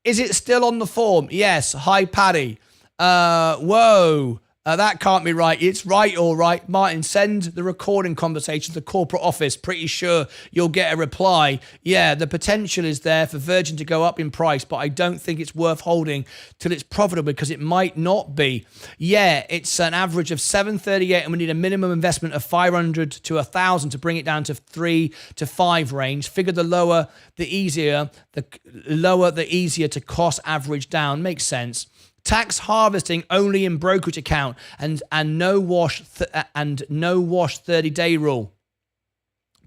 Is it still on the form? Yes. Hi, Paddy. Whoa. That can't be right. It's right, all right. Martin, send the recording conversation to the corporate office. Pretty sure you'll get a reply. Yeah, the potential is there for Virgin to go up in price, but I don't think it's worth holding till it's profitable because it might not be. Yeah, it's an average of 738 and we need a minimum investment of 500 to 1,000 to bring it down to 3 to 5 range. Figure the lower, the easier, the easier to cost average down. Makes sense. Tax harvesting only in brokerage account and no wash 30-day rule.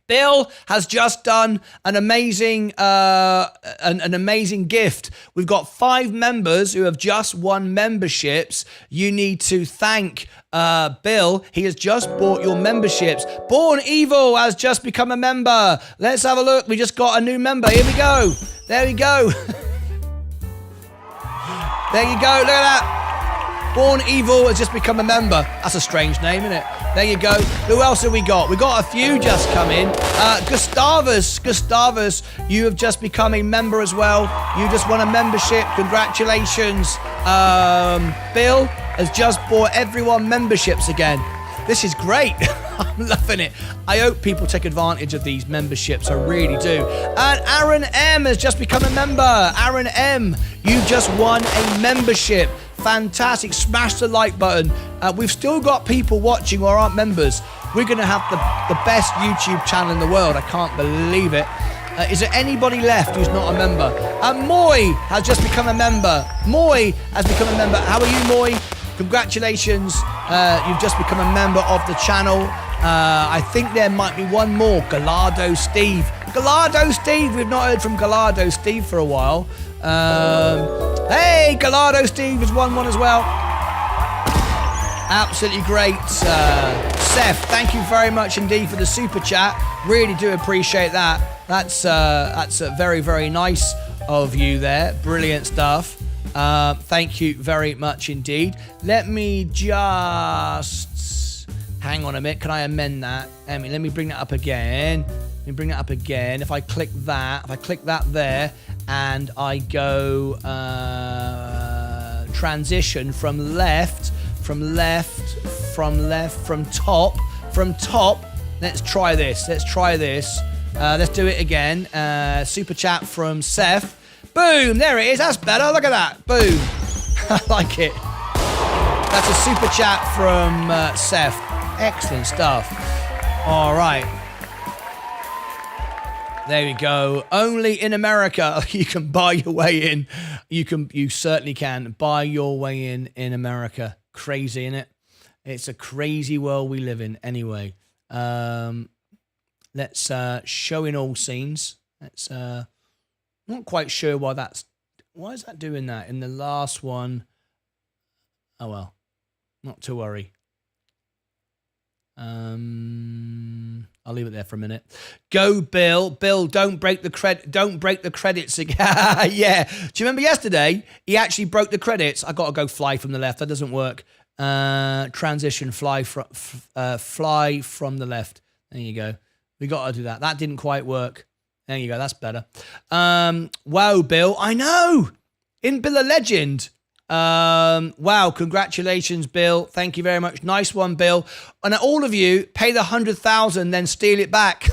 Bill has just done an amazing gift. We've got 5 members who have just won memberships. You need to thank Bill. He has just bought your memberships. Born Evil has just become a member. Let's have a look. We just got a new member. Here we go. There we go. There you go, look at that. Born Evil has just become a member. That's a strange name, isn't it? There you go. Who else have we got? We got a few just come in. Gustavus, you have just become a member as well. You just won a membership. Congratulations. Bill has just bought everyone memberships again. This is great. I'm loving it. I hope people take advantage of these memberships. I really do. And Aaron M has just become a member. Aaron M, you just won a membership. Fantastic. Smash the like button. We've still got people watching who aren't members. We're going to have the best YouTube channel in the world. I can't believe it. Is there anybody left who's not a member? Moy has just become a member. Moy has become a member. How are you, Moy? Congratulations. You've just become a member of the channel. I think there might be one more. Gallardo Steve. We've not heard from Gallardo Steve for a while. Hey, Gallardo Steve has won one as well. Absolutely great. Seth, thank you very much indeed for the super chat. Really do appreciate that. That's very, very nice of you there. Brilliant stuff. Thank you very much indeed. Let me just hang on a minute. Can I amend that? Let me bring that up again. If I click that there, and I go transition from top. Let's try this. Let's do it again. Super chat from Seth. Boom, there it is. That's better. Look at that. Boom. I like it. That's a super chat from Seth. Excellent stuff. All right. There we go. Only in America you can buy your way in. You certainly can buy your way in America. Crazy, isn't it? It's a crazy world we live in. Anyway, let's show in all scenes. Let's not quite sure why is that doing that in the last one. Oh well, not to worry. I'll leave it there for a minute. Go, Bill. Bill, don't break the credits again. Yeah. Do you remember yesterday? He actually broke the credits. I got to go fly from the left. That doesn't work. Transition fly from the left. There you go. We got to do that. That didn't quite work. There you go. That's better. Wow, Bill. I know. In Bill a legend. Wow, congratulations, Bill. Thank you very much. Nice one, Bill. And all of you, pay the 100,000, then steal it back.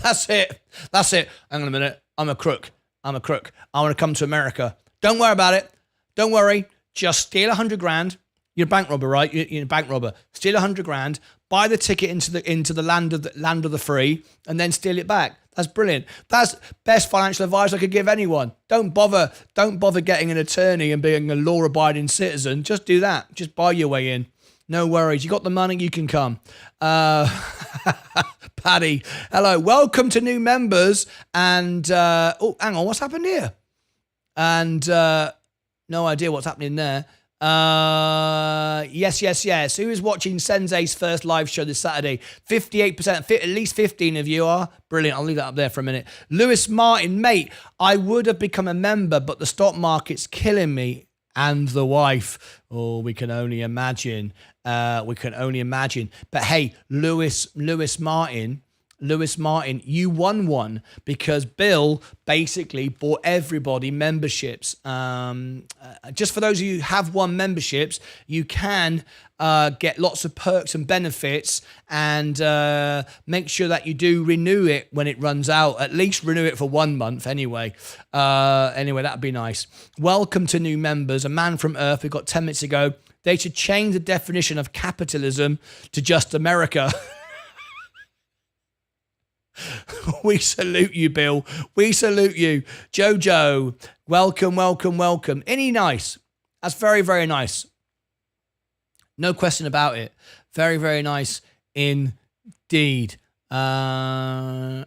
That's it. That's it. Hang on a minute. I'm a crook. I want to come to America. Don't worry about it. Don't worry. Just steal 100 grand. You're a bank robber, right? You're a bank robber. Steal 100 grand. Buy the ticket into the land of the free, and then steal it back. That's brilliant. That's best financial advice I could give anyone. Don't bother getting an attorney and being a law-abiding citizen. Just do that. Just buy your way in. No worries. You got the money, you can come. Paddy, hello. Welcome to new members. And, oh, hang on. What's happened here? And no idea what's happening there. Yes. Who is watching Sensei's first live show this Saturday? 58%, at least 15 of you are. Brilliant. I'll leave that up there for a minute. Lewis Martin, mate, I would have become a member, but the stock market's killing me and the wife. Oh, we can only imagine. But hey, Lewis Martin, you won one because Bill basically bought everybody memberships. Just for those of you who have won memberships, you can get lots of perks and benefits, and make sure that you do renew it when it runs out. At least renew it for 1 month anyway. That'd be nice. Welcome to new members. A man from Earth. We've got 10 minutes to go. They should change the definition of capitalism to just America. We salute you, Bill. We salute you. Jojo, welcome. Any nice? That's very, very nice. No question about it. Very, very nice indeed. Hang on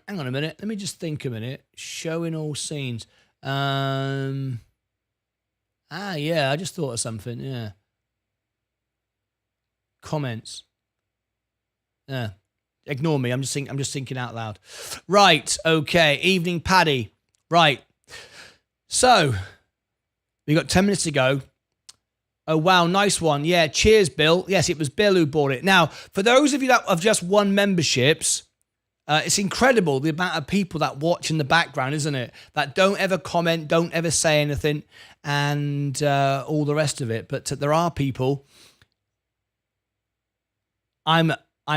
a minute. Let me just think a minute. Showing all scenes. Yeah, I just thought of something. Yeah. Comments. Yeah. Ignore me. I'm just thinking out loud. Right. Okay. Evening, Paddy. Right. So we got 10 minutes to go. Oh, wow. Nice one. Yeah. Cheers, Bill. Yes, it was Bill who bought it. Now, for those of you that have just won memberships, it's incredible the amount of people that watch in the background, isn't it? That don't ever comment, don't ever say anything, and all the rest of it. But there are people. I'm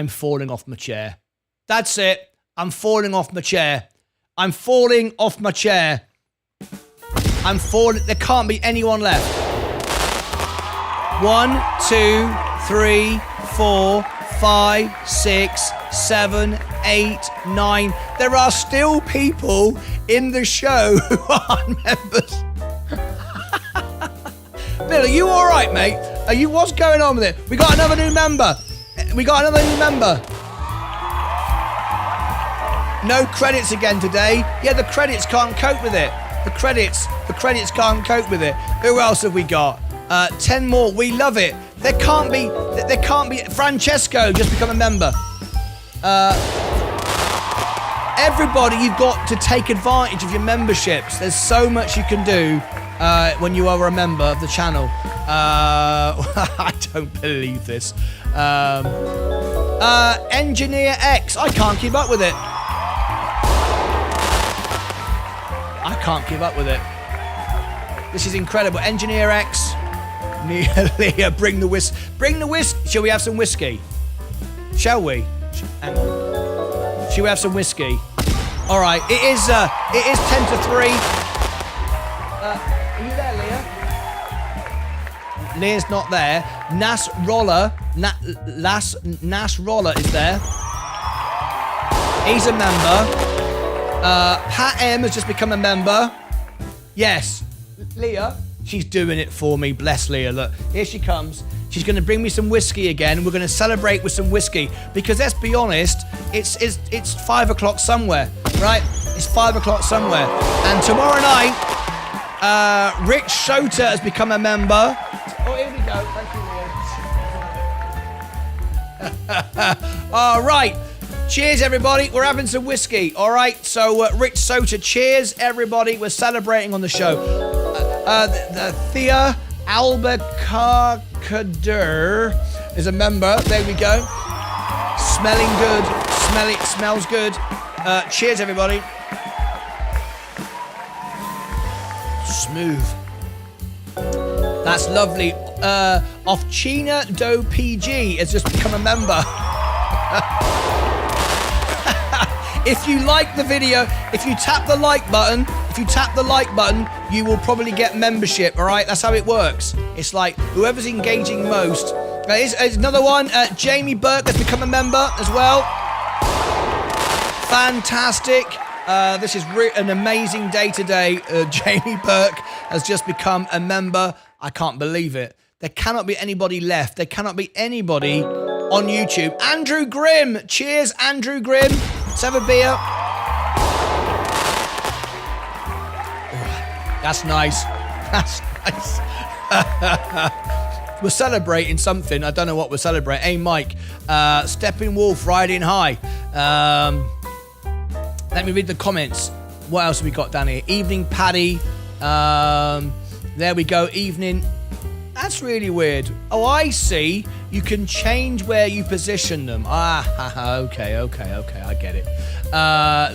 falling off my chair. That's it. I'm falling off my chair. I'm falling. There can't be anyone left. 1, 2, 3, 4, 5, 6, 7, 8, 9. There are still people in the show who aren't members. Bill, are you all right, mate? What's going on with it? We got another new member. No credits again today. Yeah, the credits can't cope with it. The credits can't cope with it. Who else have we got? 10 more. We love it. There can't be. Francesco just become a member. Everybody, you've got to take advantage of your memberships. There's so much you can do when you are a member of the channel. I don't believe this. Engineer X. I can't keep up with it. This is incredible. Engineer X. Leah, bring the whiskey. Shall we have some whiskey? Shall we? Hang on. Shall we have some whiskey? All right. It is 10 to 3. Are you there, Leah? Leah's not there. Nas Roller is there. He's a member. Pat M has just become a member. Yes. Leah, she's doing it for me. Bless Leah. Look, here she comes. She's going to bring me some whiskey again. We're going to celebrate with some whiskey because let's be honest, it's 5 o'clock somewhere, right? It's 5 o'clock somewhere. And tomorrow night, Rich Sota has become a member. Oh, here we go. Thank you, Leah. All right. Cheers, everybody. We're having some whiskey. All right. So, Rich Sota, cheers, everybody. We're celebrating on the show. The Thea Albuquerque is a member. There we go. Smelling good. Smells good. Cheers, everybody. Smooth. That's lovely. Offchina Do PG has just become a member. If you like the video, if you tap the like button, you will probably get membership, all right? That's how it works. It's like whoever's engaging most. There's another one. Jamie Burke has become a member as well. Fantastic. This is an amazing day today. Jamie Burke has just become a member. I can't believe it. There cannot be anybody left. There cannot be anybody on YouTube. Andrew Grimm. Cheers, Andrew Grimm. Let's have a beer. Oh, that's nice. That's nice. We're celebrating something. I don't know what we're celebrating. Hey, Mike. Stepping Wolf riding high. Let me read the comments. What else have we got down here? Evening Paddy. There we go. Evening. That's really weird. Oh, I see. You can change where you position them. Okay. I get it.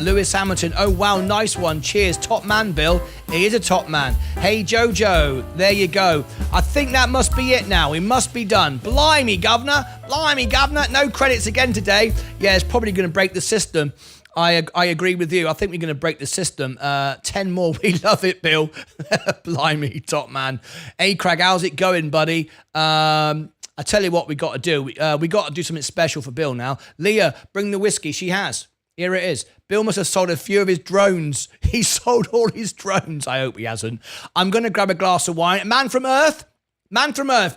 Lewis Hamilton. Oh, wow. Nice one. Cheers. Top man, Bill. He is a top man. Hey, Jojo. There you go. I think that must be it now. We must be done. Blimey, governor. No credits again today. Yeah, it's probably going to break the system. I agree with you. I think we're going to break the system. 10 more. We love it, Bill. Blimey, top man. Hey, Craig, how's it going, buddy? I tell you what we got to do. We got to do something special for Bill now. Leah, bring the whiskey. She has. Here it is. Bill must have sold a few of his drones. He sold all his drones. I hope he hasn't. I'm going to grab a glass of wine. Man from Earth,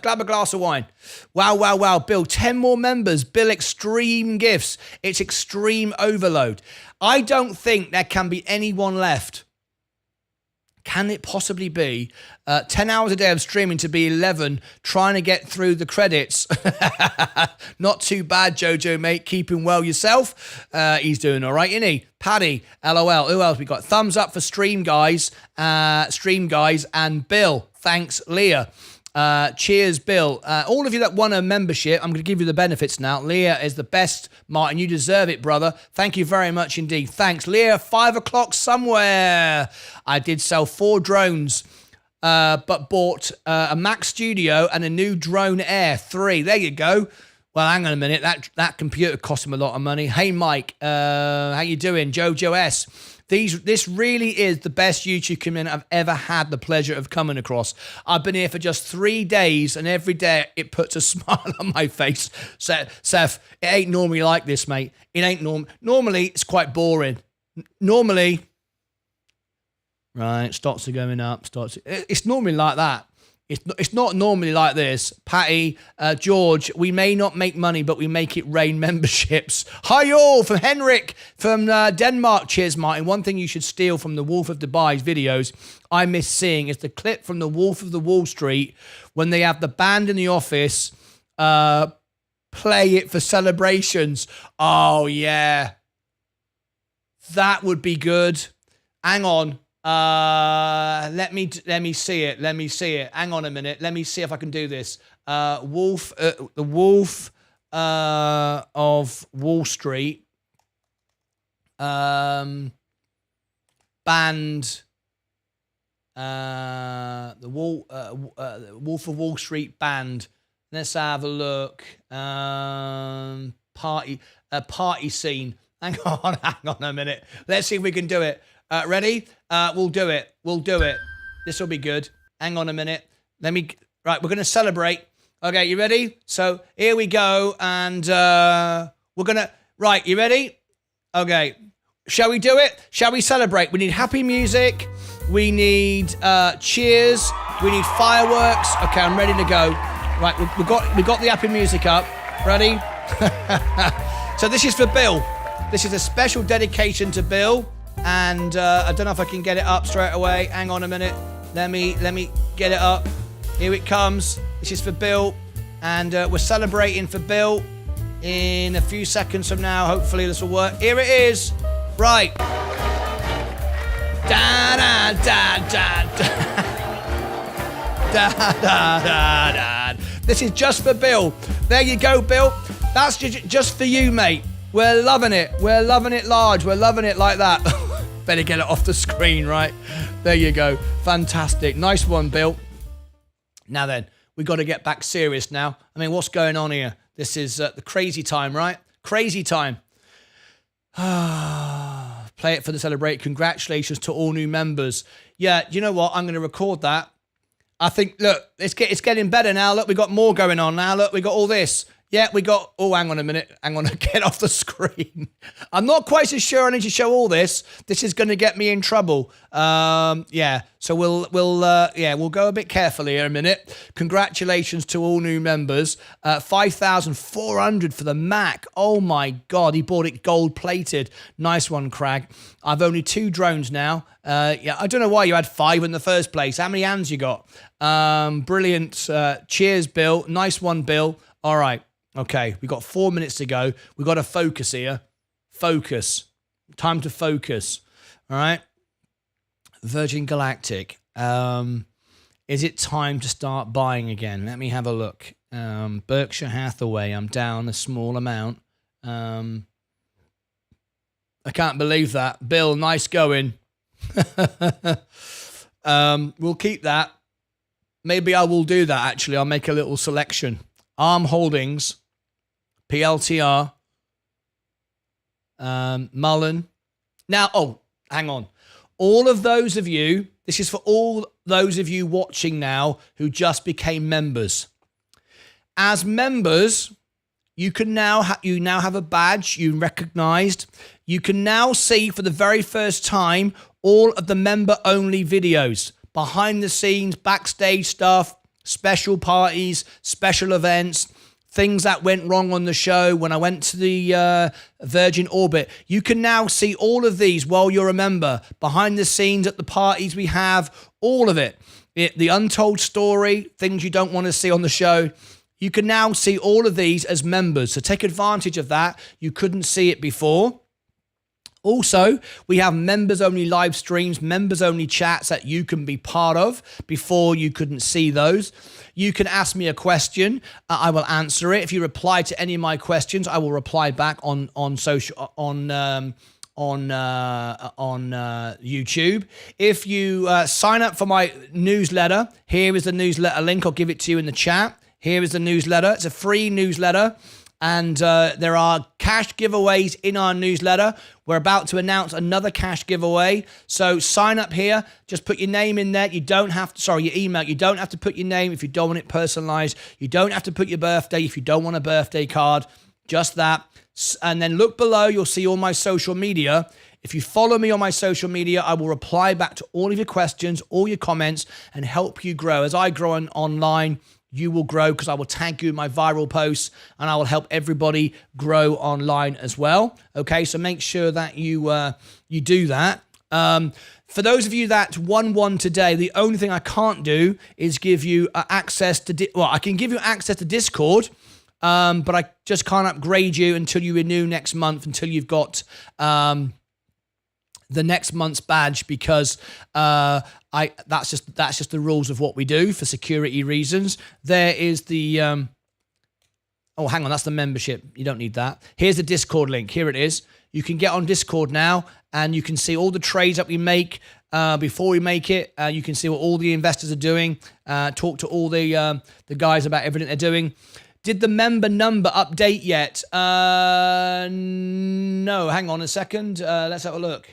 grab a glass of wine. Wow. Bill, 10 more members. Bill, extreme gifts. It's extreme overload. I don't think there can be anyone left. Can it possibly be 10 hours a day of streaming to be 11, trying to get through the credits? Not too bad, Jojo, mate. Keeping well yourself. He's doing all right, isn't he? Paddy, LOL. Who else we got? Thumbs up for Stream Guys, and Bill. Thanks, Leah. Cheers, Bill. All of you that won a membership, I'm going to give you the benefits now. Leah is the best, Martin. You deserve it, brother. Thank you very much indeed. Thanks, Leah. 5 o'clock somewhere. I did sell 4 drones, but bought a Mac Studio and a new Drone Air 3. There you go. Well, hang on a minute. That computer cost him a lot of money. Hey, Mike. How you doing? Jojo S. This really is the best YouTube community I've ever had the pleasure of coming across. I've been here for just 3 days, and every day it puts a smile on my face. Seth, it ain't normally like this, mate. It ain't normally it's quite boring. Normally, right, stocks are going up. It's normally like that. It's not normally like this. Patty, George, we may not make money, but we make it rain memberships. Hi all, from Henrik, from Denmark. Cheers, Martin. One thing you should steal from the Wolf of Dubai's videos I miss seeing is the clip from the Wolf of the Wall Street when they have the band in the office play it for celebrations. Oh, yeah. That would be good. Hang on. Let me see it. Hang on a minute. Let me see if I can do this. The Wolf of Wall Street band. The Wolf of Wall Street band. Let's have a look. Party scene. Hang on a minute. Let's see if we can do it. Ready? We'll do it. This will be good. Hang on a minute. Right, we're going to celebrate. Okay, you ready? So here we go. And we're going to... Right, you ready? Okay. Shall we do it? Shall we celebrate? We need happy music. We need cheers. We need fireworks. Okay, I'm ready to go. Right, we got the happy music up. Ready? So this is for Bill. This is a special dedication to Bill. And I don't know if I can get it up straight away. Hang on a minute. Let me get it up. Here it comes. This is for Bill. And we're celebrating for Bill in a few seconds from now. Hopefully this will work. Here it is. Right. Da da da da da. Da da da da. This is just for Bill. There you go, Bill. That's just for you, mate. We're loving it. We're loving it large. We're loving it like that. Better get it off the screen, right? There you go. Fantastic. Nice one, Bill. Now then, we got to get back serious now. I mean, what's going on here? This is the crazy time, right? Crazy time. Play it for the celebrate. Congratulations to all new members. Yeah, you know what? I'm going to record that. I think, look, it's getting better now. Look, we got more going on now. Look, we got all this. Yeah, we got, oh, hang on a minute. Hang on, get off the screen. I'm not quite so sure I need to show all this. This is going to get me in trouble. Yeah, so we'll go a bit carefully here a minute. Congratulations to all new members. 5,400 for the Mac. Oh my God, he bought it gold plated. Nice one, Crag. I've only 2 drones now. Yeah, I don't know why you had 5 in the first place. How many hands you got? Brilliant. Cheers, Bill. Nice one, Bill. All right. Okay, we got 4 minutes to go. We've got to focus here. Focus. Time to focus. All right. Virgin Galactic. Is it time to start buying again? Let me have a look. Berkshire Hathaway. I'm down a small amount. I can't believe that. Bill, nice going. We'll keep that. Maybe I will do that, actually. I'll make a little selection. ARM Holdings. PLTR, Mullen. Now, oh, hang on. All of those of you, this is for all those of you watching now who just became members. As members, you can now have a badge you recognized. You can now see for the very first time all of the member-only videos, behind the scenes, backstage stuff, special parties, special events, things that went wrong on the show when I went to the Virgin Orbit. You can now see all of these while you're a member. Behind the scenes at the parties we have, all of it. The untold story, things you don't want to see on the show. You can now see all of these as members. So take advantage of that. You couldn't see it before. Also, we have members-only live streams, members-only chats that you can be part of. Before, you couldn't see those. You can ask me a question. I will answer it. If you reply to any of my questions, I will reply back on YouTube. If you sign up for my newsletter, here is the newsletter link. I'll give it to you in the chat. Here is the newsletter. It's a free newsletter. And there are cash giveaways in our newsletter. We're about to announce another cash giveaway. So sign up here. Just put your name in there. You don't have to, your email. You don't have to put your name if you don't want it personalized. You don't have to put your birthday if you don't want a birthday card. Just that. And then look below. You'll see all my social media. If you follow me on my social media, I will reply back to all of your questions, all your comments, and help you grow. As I grow online, you will grow because I will tag you in my viral posts and I will help everybody grow online as well. Okay, so make sure that you do that. For those of you that won today, the only thing I can't do is give you access to, I can give you access to Discord, but I just can't upgrade you until you renew next month, until you've got the next month's badge, because that's just the rules of what we do for security reasons. There is the oh, hang on, that's the membership. You don't need that. Here's the Discord link. Here it is. You can get on Discord now, and you can see all the trades that we make before we make it. You can see what all the investors are doing. Talk to all the guys about everything they're doing. Did the member number update yet? No. Hang on a second. Let's have a look.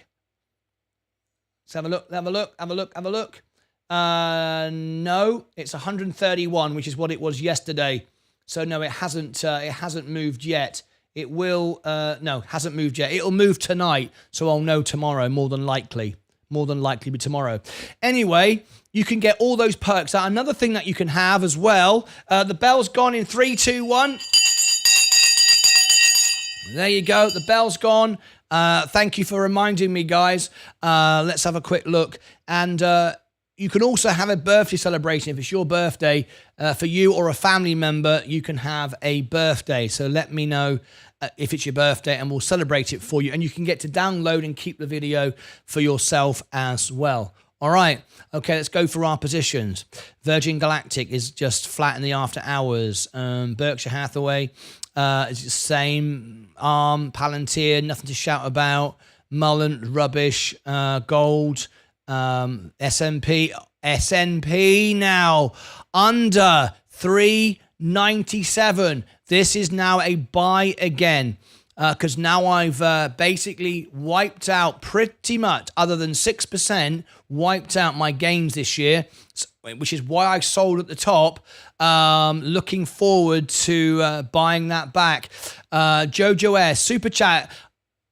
Let's have a look. No, it's 131, which is what it was yesterday. So no, it hasn't moved yet. It will, no, hasn't moved yet. It'll move tonight, so I'll know tomorrow, more than likely be tomorrow. Anyway, you can get all those perks. Another thing that you can have as well, the bell's gone in 3, 2, 1. There you go, the bell's gone. Thank you for reminding me, guys. Let's have a quick look. And you can also have a birthday celebration. If it's your birthday, for you or a family member, you can have a birthday. So let me know if it's your birthday and we'll celebrate it for you. And you can get to download and keep the video for yourself as well. All right. Okay, let's go for our positions. Virgin Galactic is just flat in the after hours. Berkshire Hathaway is the same. ARM, Palantir, nothing to shout about. Mullen, rubbish. Gold, S&P now under 397. This is now a buy again. Because now I've basically wiped out pretty much, other than 6%, wiped out my gains this year, which is why I sold at the top. Looking forward to buying that back. Jojo S, Super Chat.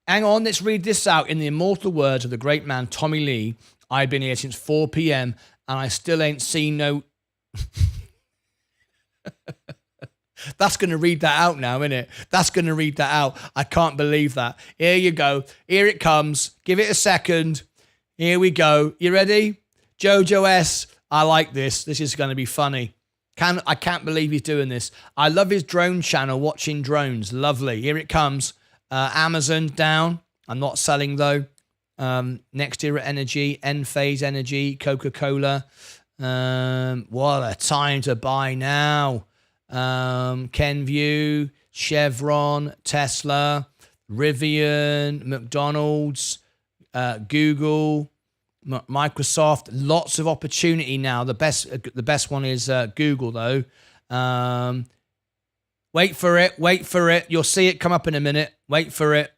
Hang on, let's read this out. In the immortal words of the great man Tommy Lee, I've been here since 4 p.m. and I still ain't seen no... That's going to read that out now, isn't it? That's going to read that out. I can't believe that. Here you go. Here it comes. Give it a second. Here we go. You ready? Jojo S. I like this. This is going to be funny. I can't believe he's doing this. I love his drone channel, watching drones. Lovely. Here it comes. Amazon down. I'm not selling though. Next Era Energy, Enphase Energy, Coca-Cola. What a time to buy now. Kenvue, Chevron, Tesla, Rivian, McDonald's, Google, Microsoft. Lots of opportunity now. The best one is Google though. Wait for it. You'll see it come up in a minute. Wait for it.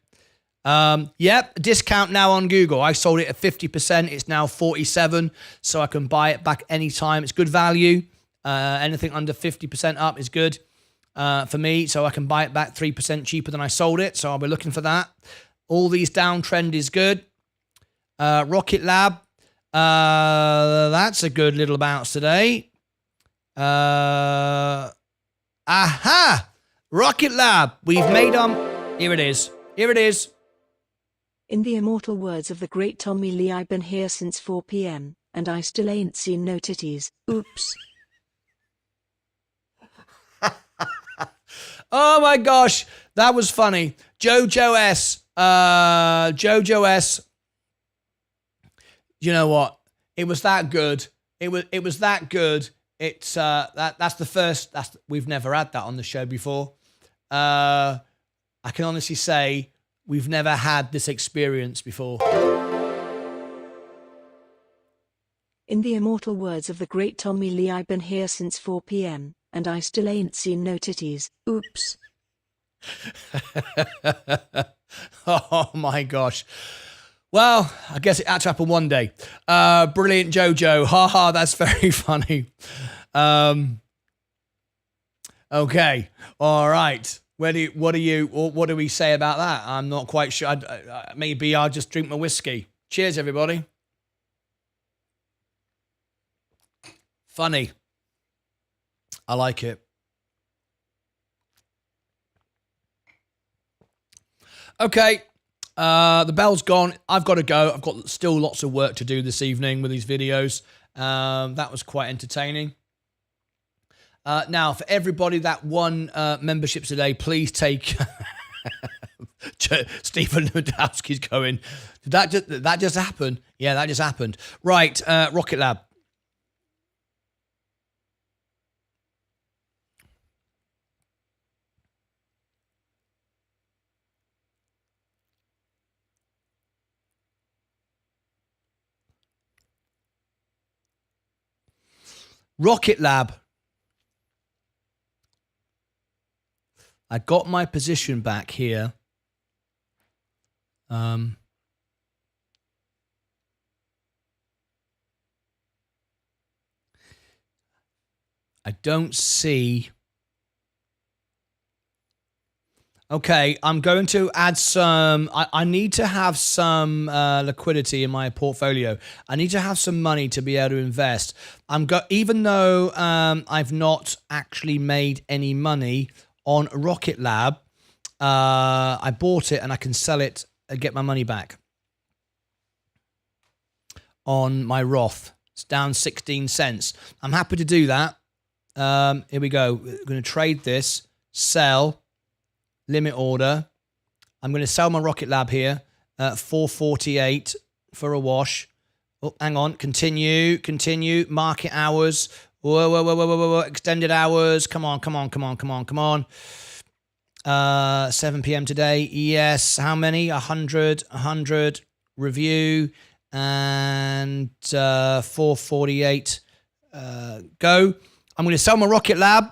Yep, discount now on Google. I sold it at 50%. It's now 47, so I can buy it back anytime. It's good value. Anything under 50% up is good for me, so I can buy it back 3% cheaper than I sold it, so I'll be looking for that. All these downtrend is good. Rocket Lab, that's a good little bounce today. Aha! Rocket Lab, we've made here it is.
In the immortal words of the great Tommy Lee, I've been here since 4 p.m. and I still ain't seen no titties. Oops.
Oh my gosh, that was funny. Jojo S. You know what? It was that good. It was that good. It's that's the first. We've never had that on the show before. I can honestly say we've never had this experience before.
In the immortal words of the great Tommy Lee, I've been here since 4 p.m. and I still ain't seen no titties. Oops.
Oh my gosh. Well, I guess it had to happen one day. Brilliant, Jojo. Haha, that's very funny. Okay. All right. What do we say about that? I'm not quite sure. Maybe I'll just drink my whiskey. Cheers, everybody. Funny. I like it. Okay. The bell's gone. I've got to go. I've got still lots of work to do this evening with these videos. That was quite entertaining. Now, for everybody that won memberships today, please take... Stephen Ludowski's going, did that just happen? Yeah, that just happened. Right, Rocket Lab. Rocket Lab. I got my position back here. I don't see. Okay, I'm going to add some. I need to have some liquidity in my portfolio. I need to have some money to be able to invest. Even though I've not actually made any money on Rocket Lab, I bought it and I can sell it and get my money back on my Roth. It's down 16 cents. I'm happy to do that. Here we go. We're going to trade this, sell. Limit order. I'm going to sell my Rocket Lab here at 448 for a wash. Oh, hang on. Continue. Market hours. Whoa. Extended hours. Come on. 7 p.m. today. Yes. How many? 100, review, and 448. Go. I'm going to sell my Rocket Lab.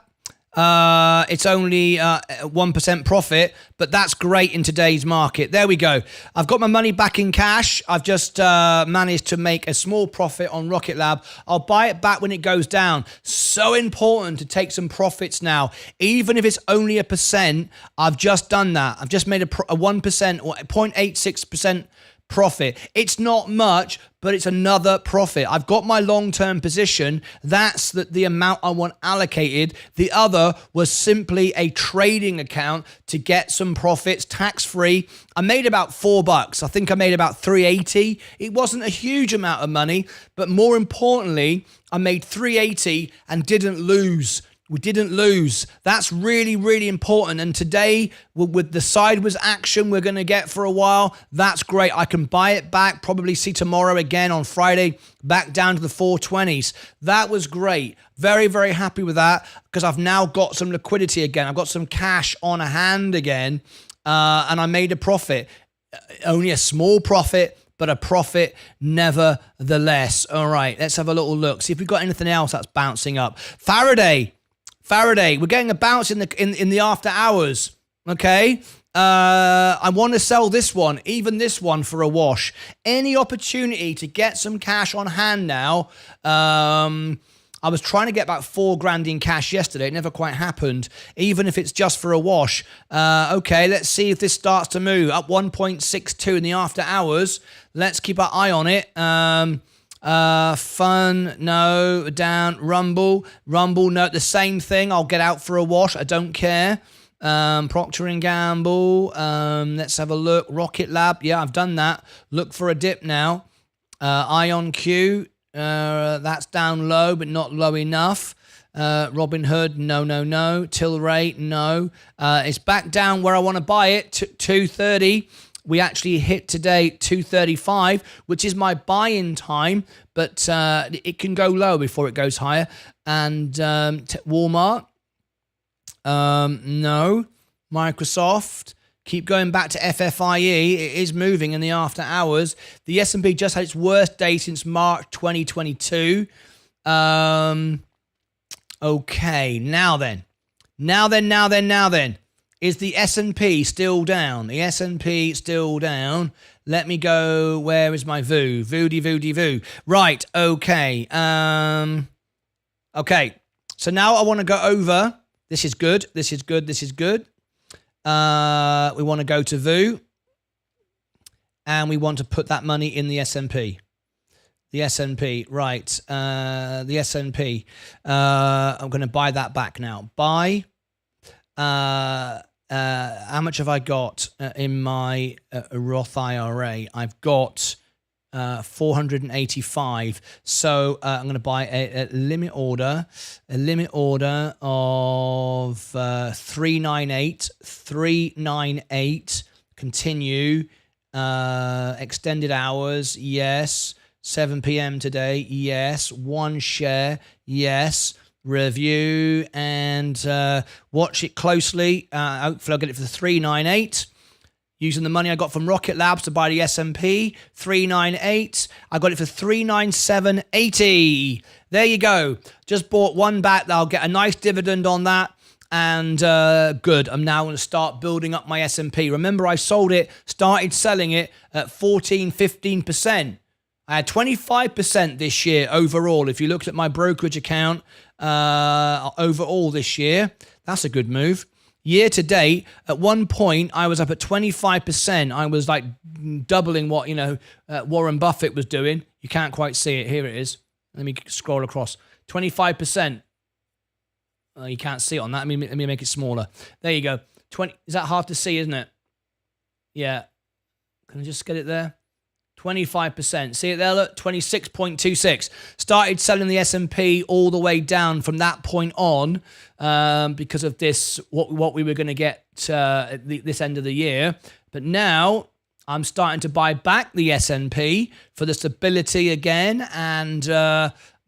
It's only 1% profit, but that's great in today's market. There we go. I've got my money back in cash. I've just managed to make a small profit on Rocket Lab. I'll buy it back when it goes down. So important to take some profits now. Even if it's only 1%, I've just done that. I've just made a 1% or 0.86% profit. It's not much, but it's another profit. I've got my long-term position. That's the amount I want allocated. The other was simply a trading account to get some profits tax-free. I made about $4. I think I made about $3.80. It wasn't a huge amount of money, but more importantly, I made $3.80 and didn't lose. We didn't lose. That's really, really important. And today, with the sideways action we're going to get for a while, that's great. I can buy it back, probably see tomorrow again on Friday, back down to the 420s. That was great. Very, very happy with that because I've now got some liquidity again. I've got some cash on hand again, and I made a profit. Only a small profit, but a profit nevertheless. All right, let's have a little look. See if we've got anything else that's bouncing up. Faraday, we're getting a bounce in the after hours. Okay, I want to sell this one, even this one, for a wash. Any opportunity to get some cash on hand now. I was trying to get about $4,000 in cash yesterday. It never quite happened, even if it's just for a wash. Okay, let's see if this starts to move up 1.62 in the after hours. Let's keep our eye on it. Fun, no. Down. Rumble, no. The same thing. I'll get out for a wash. I don't care. Procter & Gamble. Let's have a look. Rocket Lab. Yeah, I've done that. Look for a dip now. IonQ. That's down low, but not low enough. Robinhood. No. Tilray. No. It's back down where I want to buy it. 230. We actually hit today 235, which is my buy-in time, but it can go low before it goes higher. And Walmart, no. Microsoft, keep going back to FFIE. It is moving in the after hours. The S&P just had its worst day since March 2022. Okay, now then. Is the S&P still down? The S&P still down. Let me go. Where is my VOO? Voo. Right. Okay. Okay. So now I want to go over. This is good. We want to go to VOO. And we want to put that money in the S&P. The S&P. Right. The S&P. I'm going to buy that back now. Buy. How much have I got in my Roth IRA? I've got 485. So I'm going to buy a limit order of 398. Continue. Extended hours. Yes. 7 p.m. today. Yes. One share. Yes. Review and watch it closely. Hopefully I'll get it for the 398. Using the money I got from Rocket Labs to buy the S&P, 398. I got it for 397.80. There you go. Just bought one back. I'll get a nice dividend on that. And good. I'm now going to start building up my S&P. Remember, I started selling it at 15%. I had 25% this year overall. If you looked at my brokerage account overall this year, that's a good move. Year to date, at one point, I was up at 25%. I was like doubling what, Warren Buffett was doing. You can't quite see it. Here it is. Let me scroll across. 25%. You can't see it on that. Let me make it smaller. There you go. 20. Is that hard to see, isn't it? Yeah. Can I just get it there? 25%. See it there? Look, 26.26. Started selling the S&P all the way down from that point on because of this, what we were going to get at this end of the year. But now I'm starting to buy back the S&P for the stability again, and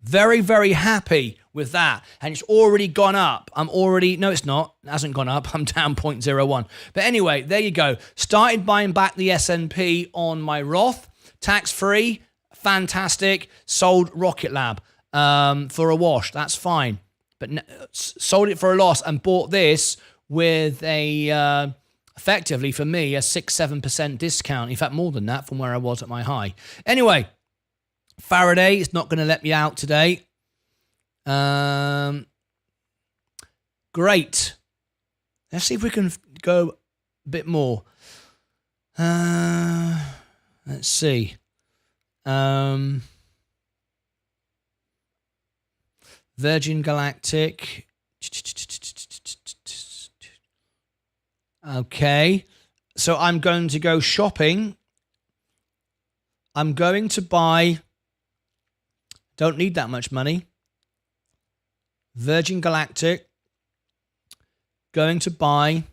very, very happy with that. And it's already gone up. No, it's not. It hasn't gone up. I'm down 0.01. But anyway, there you go. Started buying back the S&P on my Roth. Tax-free. Fantastic. Sold Rocket Lab for a wash. That's fine. But sold it for a loss and bought this with a... effectively, for me, a 6-7% discount. In fact, more than that from where I was at my high. Anyway, Faraday is not going to let me out today. Great. Let's see if we can go a bit more. Let's see. Virgin Galactic. Okay, so I'm going to go shopping. I'm going to buy, don't need that much money. Virgin Galactic, going to buy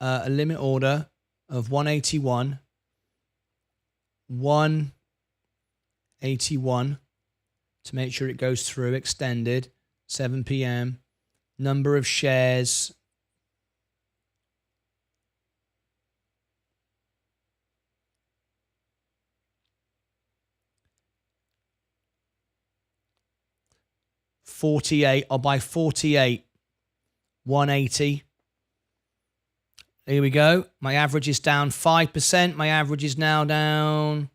a limit order of 181. 181 to make sure it goes through, extended, 7 p.m. Number of shares. $48. I'll buy 48. 180. Here we go. My average is down 5%. My average is now down.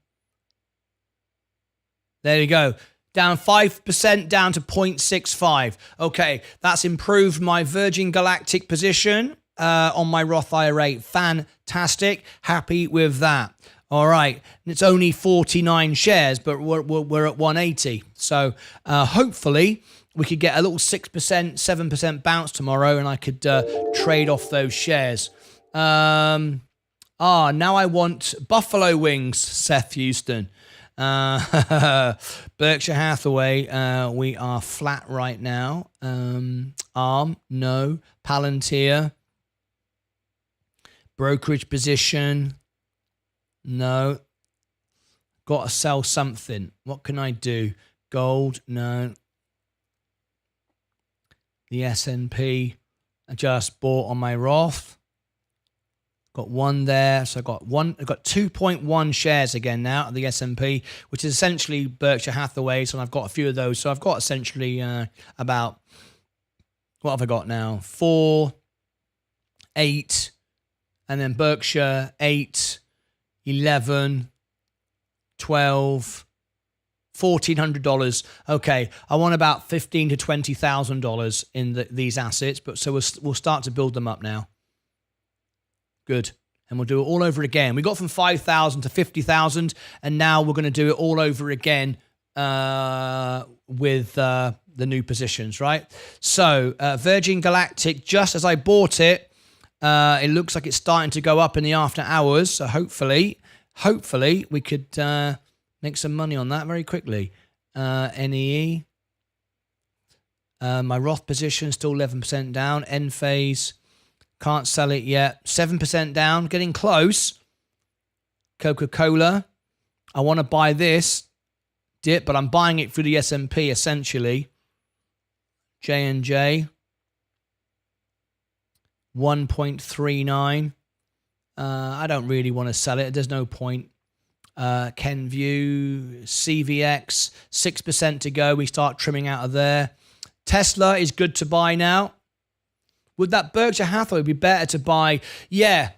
There we go. Down 5%, down to 0.65. Okay, that's improved my Virgin Galactic position on my Roth IRA. Fantastic. Happy with that. All right. It's only 49 shares, but we're at 180. So hopefully we could get a little 6%, 7% bounce tomorrow, and I could trade off those shares. Now I want buffalo wings, Seth Houston. Berkshire Hathaway, we are flat right now. ARM, no. Palantir, brokerage position, no. Got to sell something. What can I do? Gold, no. The S&P, I just bought on my Roth. Got one there, so I've got 2.1 shares again now of the S&P, which is essentially Berkshire Hathaway. So I've got a few of those. So I've got essentially about, what have I got now? 4, 8, and then Berkshire 8, 11, 12, $1,400. Okay, I want about $15,000 to $20,000 in these assets, but so we'll start to build them up now. Good. And we'll do it all over again. We got from 5,000 to 50,000, and now we're going to do it all over again with the new positions, right? So Virgin Galactic, just as I bought it, it looks like it's starting to go up in the after hours. So hopefully we could make some money on that very quickly. NEE. My Roth position still 11% down. Enphase. Can't sell it yet. 7% down. Getting close. Coca-Cola. I want to buy this dip, but I'm buying it through the S&P essentially. J&J. 1.39. I don't really want to sell it. There's no point. Kenvue. CVX. 6% to go. We start trimming out of there. Tesla is good to buy now. Would that Berkshire Hathaway be better to buy? Yeah,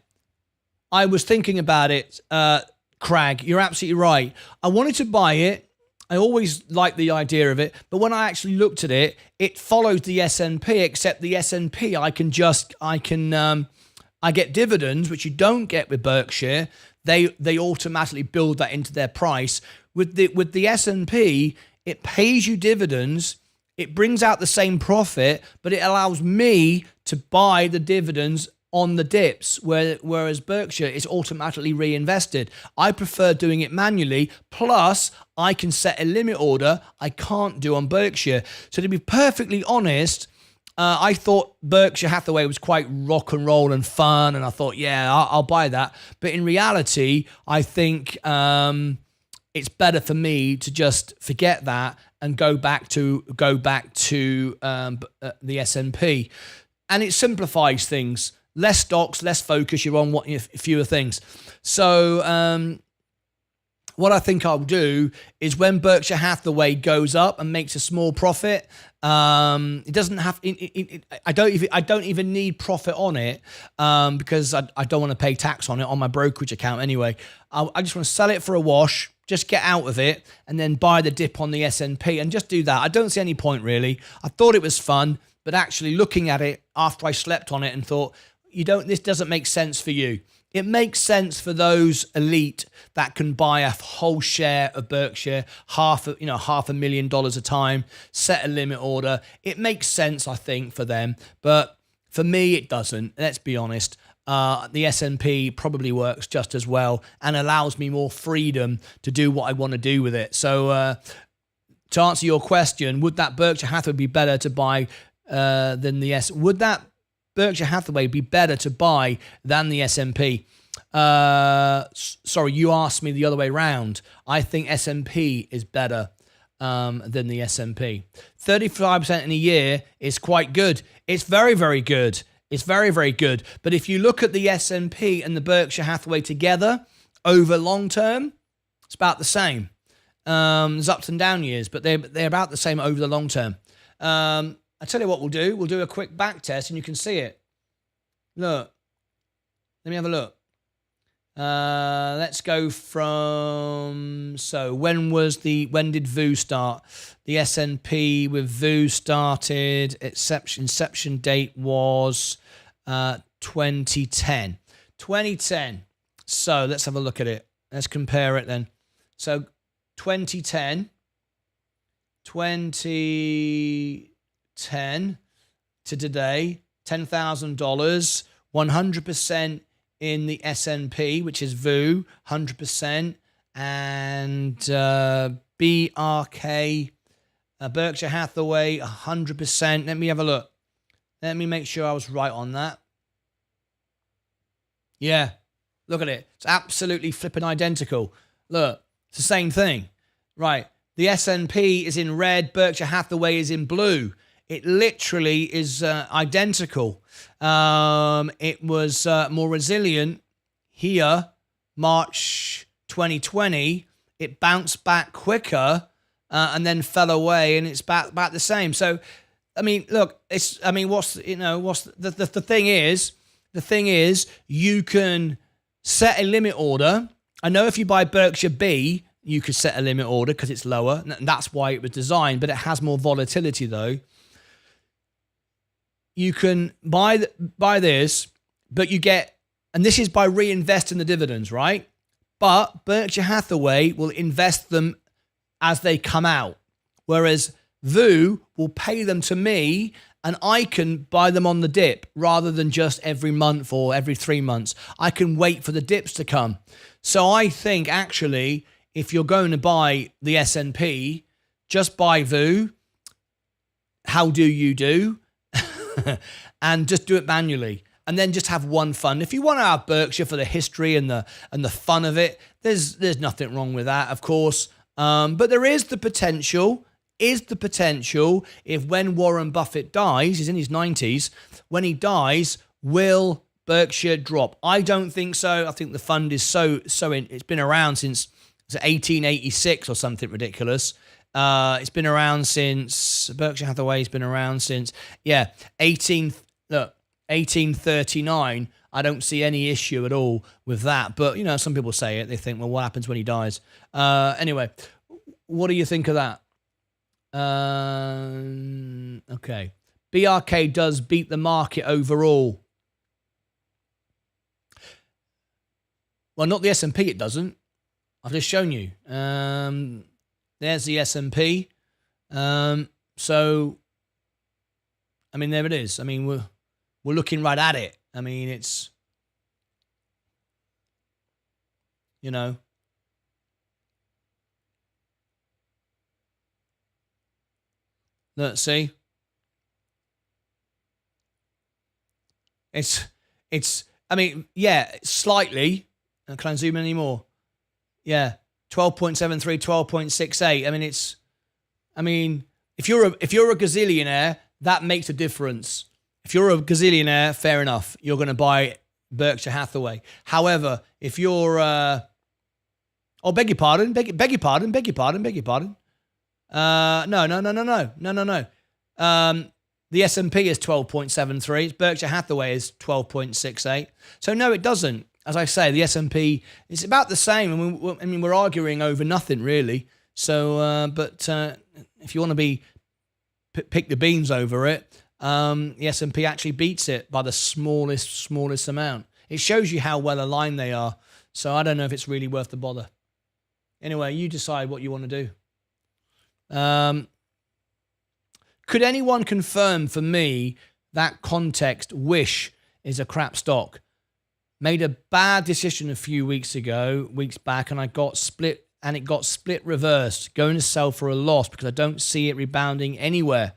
I was thinking about it, Crag. You're absolutely right. I wanted to buy it. I always liked the idea of it. But when I actually looked at it, it follows the S&P, except the S&P, I get dividends, which you don't get with Berkshire. They automatically build that into their price. With the S&P, it pays you dividends. It brings out the same profit, but it allows me to buy the dividends on the dips, whereas Berkshire is automatically reinvested. I prefer doing it manually, plus I can set a limit order I can't do on Berkshire. So to be perfectly honest, I thought Berkshire Hathaway was quite rock and roll and fun, and I thought, yeah, I'll buy that. But in reality, I think it's better for me to just forget that and go back to the S&P, and it simplifies things. Less stocks, less focus. You're on fewer things. So what I think I'll do is when Berkshire Hathaway goes up and makes a small profit, it doesn't have. I don't even need profit on it because I don't want to pay tax on it on my brokerage account anyway. I just want to sell it for a wash, just get out of it, and then buy the dip on the S&P and just do that. I don't see any point really. I thought it was fun, but actually looking at it after I slept on it and thought, this doesn't make sense for you. It makes sense for those elite that can buy a whole share of Berkshire, $500,000 a time, set a limit order. It makes sense, I think, for them, but for me, it doesn't. Let's be honest. The S&P probably works just as well and allows me more freedom to do what I want to do with it. So, to answer your question, would that Berkshire Hathaway be better to buy than the S? Would that Berkshire Hathaway be better to buy than the S&P? Sorry, you asked me the other way around. I think S&P is better than the S&P. 35% in a year is quite good. It's very, very good. It's very, very good. But if you look at the S&P and the Berkshire Hathaway together over long term, it's about the same. There's ups and down years, but they're about the same over the long term. I tell you what we'll do. We'll do a quick back test and you can see it. Look. Let me have a look. Let's go from... So when did VU start? The S&P with VU started. Inception date was 2010. 2010. So let's have a look at it. Let's compare it then. So 2010 to today, $10,000, 100% in the S&P, which is VU, 100%, and BRK, Berkshire Hathaway, 100%. Let me have a look. Let me make sure I was right on that. Yeah, look at it. It's absolutely flipping identical. Look, it's the same thing. Right. The S&P is in red. Berkshire Hathaway is in blue. It literally is identical. It was more resilient here, March 2020. It bounced back quicker and then fell away, and it's back the same. So, I mean, look, the thing is, you can set a limit order. I know if you buy Berkshire B, you could set a limit order because it's lower, and that's why it was designed, but it has more volatility though. You can buy this, but you get, and this is by reinvesting the dividends, right? But Berkshire Hathaway will invest them as they come out, whereas VU will pay them to me, and I can buy them on the dip rather than just every month or every 3 months. I can wait for the dips to come. So I think actually, if you're going to buy the S&P, just buy VU. How do you do? And just do it manually, and then just have one fund. If you want to have Berkshire for the history and the fun of it, there's nothing wrong with that, of course. But there is the potential. If when Warren Buffett dies, he's in his 90s, when he dies, will Berkshire drop? I don't think so. I think the fund is it's been around since 1886 or something ridiculous. It's been around since Berkshire Hathaway's been around since 1839. I don't see any issue at all with that. But some people say it. They think, well, what happens when he dies? Anyway, what do you think of that? Okay, BRK does beat the market overall. Well, not the S&P. It doesn't. I've just shown you. There's the S&P. So, I mean, there it is. I mean, we're looking right at it. I mean, it's, let's see. It's, I mean, yeah, slightly. Can I zoom in any more? Yeah. 12.73, 12.68. I mean, if you're a gazillionaire, that makes a difference. If you're a gazillionaire, fair enough. You're going to buy Berkshire Hathaway. However, if you're, beg your pardon. No. The S&P is 12.73. Berkshire Hathaway is 12.68. So no, it doesn't. As I say, the S&P is about the same. I mean, we're arguing over nothing really. So, but if you want to pick the beans over it, the S&P actually beats it by the smallest amount. It shows you how well aligned they are. So I don't know if it's really worth the bother. Anyway, you decide what you want to do. Could anyone confirm for me that Context Wish is a crap stock? Made a bad decision a few weeks back, and it got split reversed. Going to sell for a loss because I don't see it rebounding anywhere.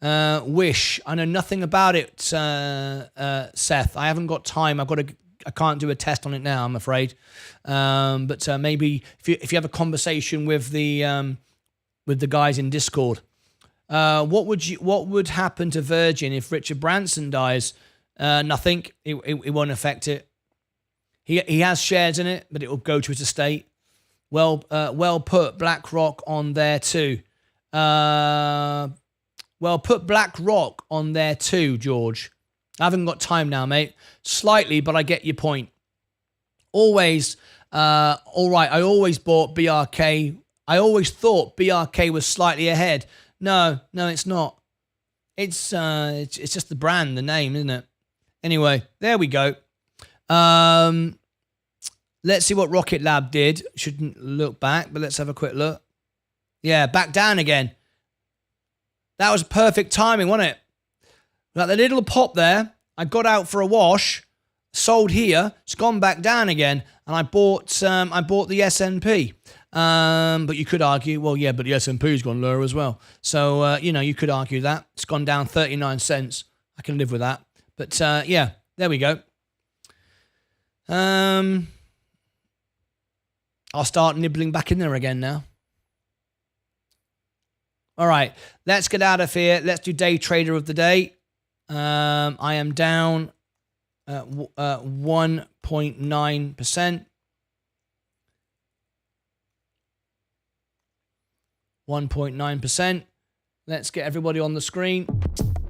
Wish, I know nothing about it, Seth. I haven't got time. I can't do a test on it now, I'm afraid. But maybe if you have a conversation with the guys in Discord, what would happen to Virgin if Richard Branson dies? Nothing. It won't affect it. He has shares in it, but it will go to his estate. Well put. BlackRock on there too. Put BlackRock on there too, George. I haven't got time now, mate. Slightly, but I get your point. Always, all right. I always bought BRK. I always thought BRK was slightly ahead. No, it's not. It's just the brand, the name, isn't it? Anyway, there we go. Let's see what Rocket Lab did. Shouldn't look back, but let's have a quick look. Yeah, back down again. That was perfect timing, wasn't it? Like the little pop there, I got out for a wash, sold here, it's gone back down again, and I bought the S&P. But you could argue, well, yeah, but the S&P's gone lower as well. So, you could argue that. It's gone down 39 cents. I can live with that. But, yeah, there we go. I'll start nibbling back in there again now. All right, let's get out of here. Let's do day trader of the day. I am down 1.9%. 1.9%. Let's get everybody on the screen.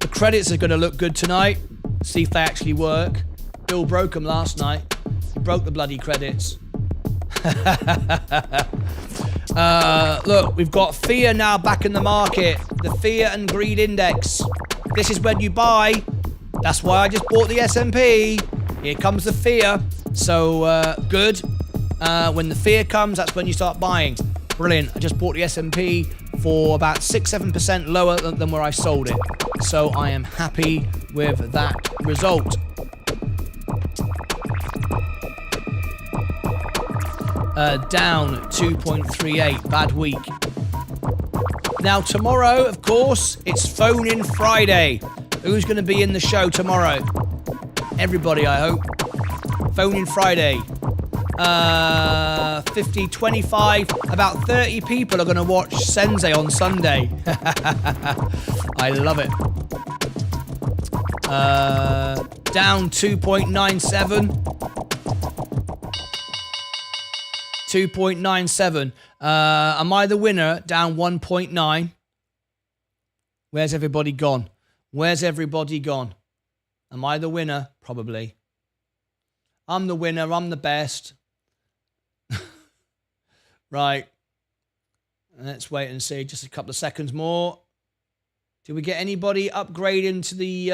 The credits are going to look good tonight. See if they actually work. Bill broke them last night. He broke the bloody credits. Look, we've got fear now back in the market. The fear and greed index. This is when you buy. That's why I just bought the S&P. Here comes the fear. So, good. When the fear comes, that's when you start buying. Brilliant. I just bought the S&P for about 6-7% lower than where I sold it. So I am happy with that result. Down 2.38. Bad week. Now tomorrow, of course, it's Phone-In Friday. Who's going to be in the show tomorrow? Everybody, I hope. Phone-In Friday. 50, 25, about 30 people are going to watch Sensei on Sunday. I love it. Down 2.97. 2.97. Am I the winner? Down 1.9. Where's everybody gone? Where's everybody gone? Am I the winner? Probably. I'm the winner. I'm the best. Right. Let's wait and see. Just a couple of seconds more. Did we get anybody upgrading to the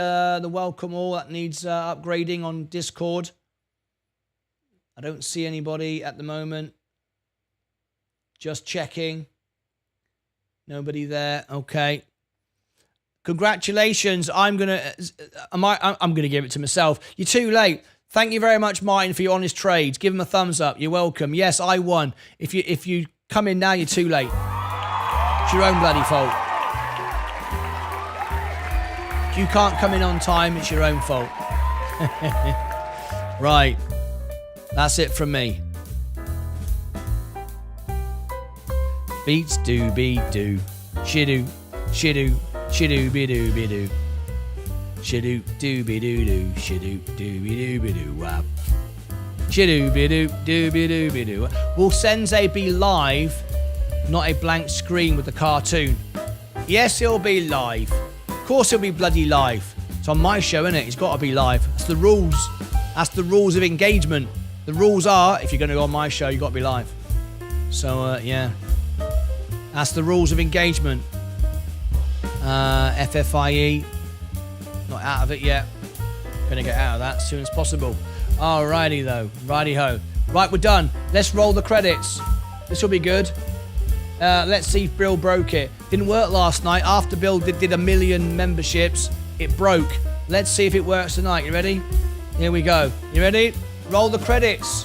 welcome all that needs upgrading on Discord? I don't see anybody at the moment. Just checking. Nobody there. Okay. Congratulations. I'm gonna give it to myself. You're too late. Thank you very much, Martin, for your honest trades. Give him a thumbs up. You're welcome. Yes, I won. If you come in now, you're too late. It's your own bloody fault. If you can't come in on time, it's your own fault. Right. That's it from me. Beats do be do. Shidoo, shidoo, shidoo be do be do. Shidoo do be do do. Shidoo do be do be do. Wap. Shidoo be do be do. Will Sensei be live? Not a blank screen with the cartoon. Yes, he'll be live. Of course he'll be bloody live. It's on my show, isn't it? He's got to be live. That's the rules. That's the rules of engagement. The rules are, if you're going to go on my show, you've got to be live. So, yeah. That's the rules of engagement. FFIE. Not out of it yet. Gonna get out of that as soon as possible. Alrighty though. Righty ho. Right, we're done. Let's roll the credits. This will be good. Let's see if Bill broke it. Didn't work last night. After Bill did 1 million memberships, it broke. Let's see if it works tonight. You ready? Here we go. You ready? Roll the credits.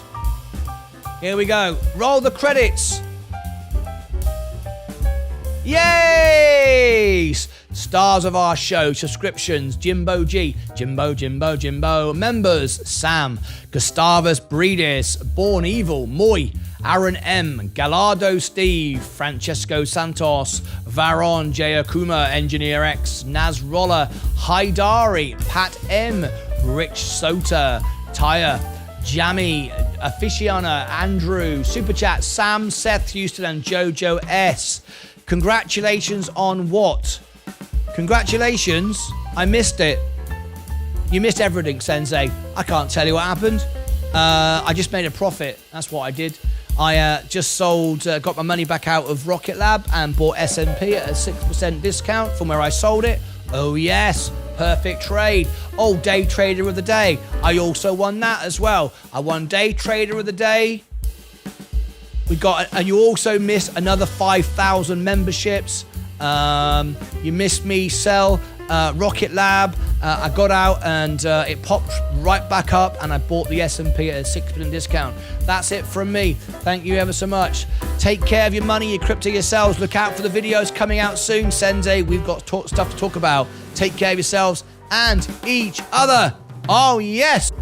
Here we go. Roll the credits. Yay! Stars of our show, subscriptions, Jimbo G, Jimbo. Members, Sam, Gustavus Breedis, Born Evil, Moy, Aaron M, Gallardo Steve, Francesco Santos, Varon J. Akuma, Engineer X, Naz Roller, Haidari, Pat M, Rich Sota, Tyre, Jammy, Aficiono, Andrew, Super Chat, Sam, Seth Houston, and Jojo S. Congratulations on what? Congratulations. I missed it. You missed everything, Sensei. I can't tell you what happened. I just made a profit. That's what I did. I just sold, got my money back out of Rocket Lab and bought S&P at a 6% discount from where I sold it. Oh, yes. Perfect trade. Oh, day trader of the day. I also won that as well. I won day trader of the day. We got, and you also missed another 5,000 memberships. You missed me sell Rocket Lab. I got out and it popped right back up, and I bought the S&P at a 6% discount. That's it from me. Thank you ever so much. Take care of your money, your crypto yourselves. Look out for the videos coming out soon, Sensei. We've got stuff to talk about. Take care of yourselves and each other. Oh, yes.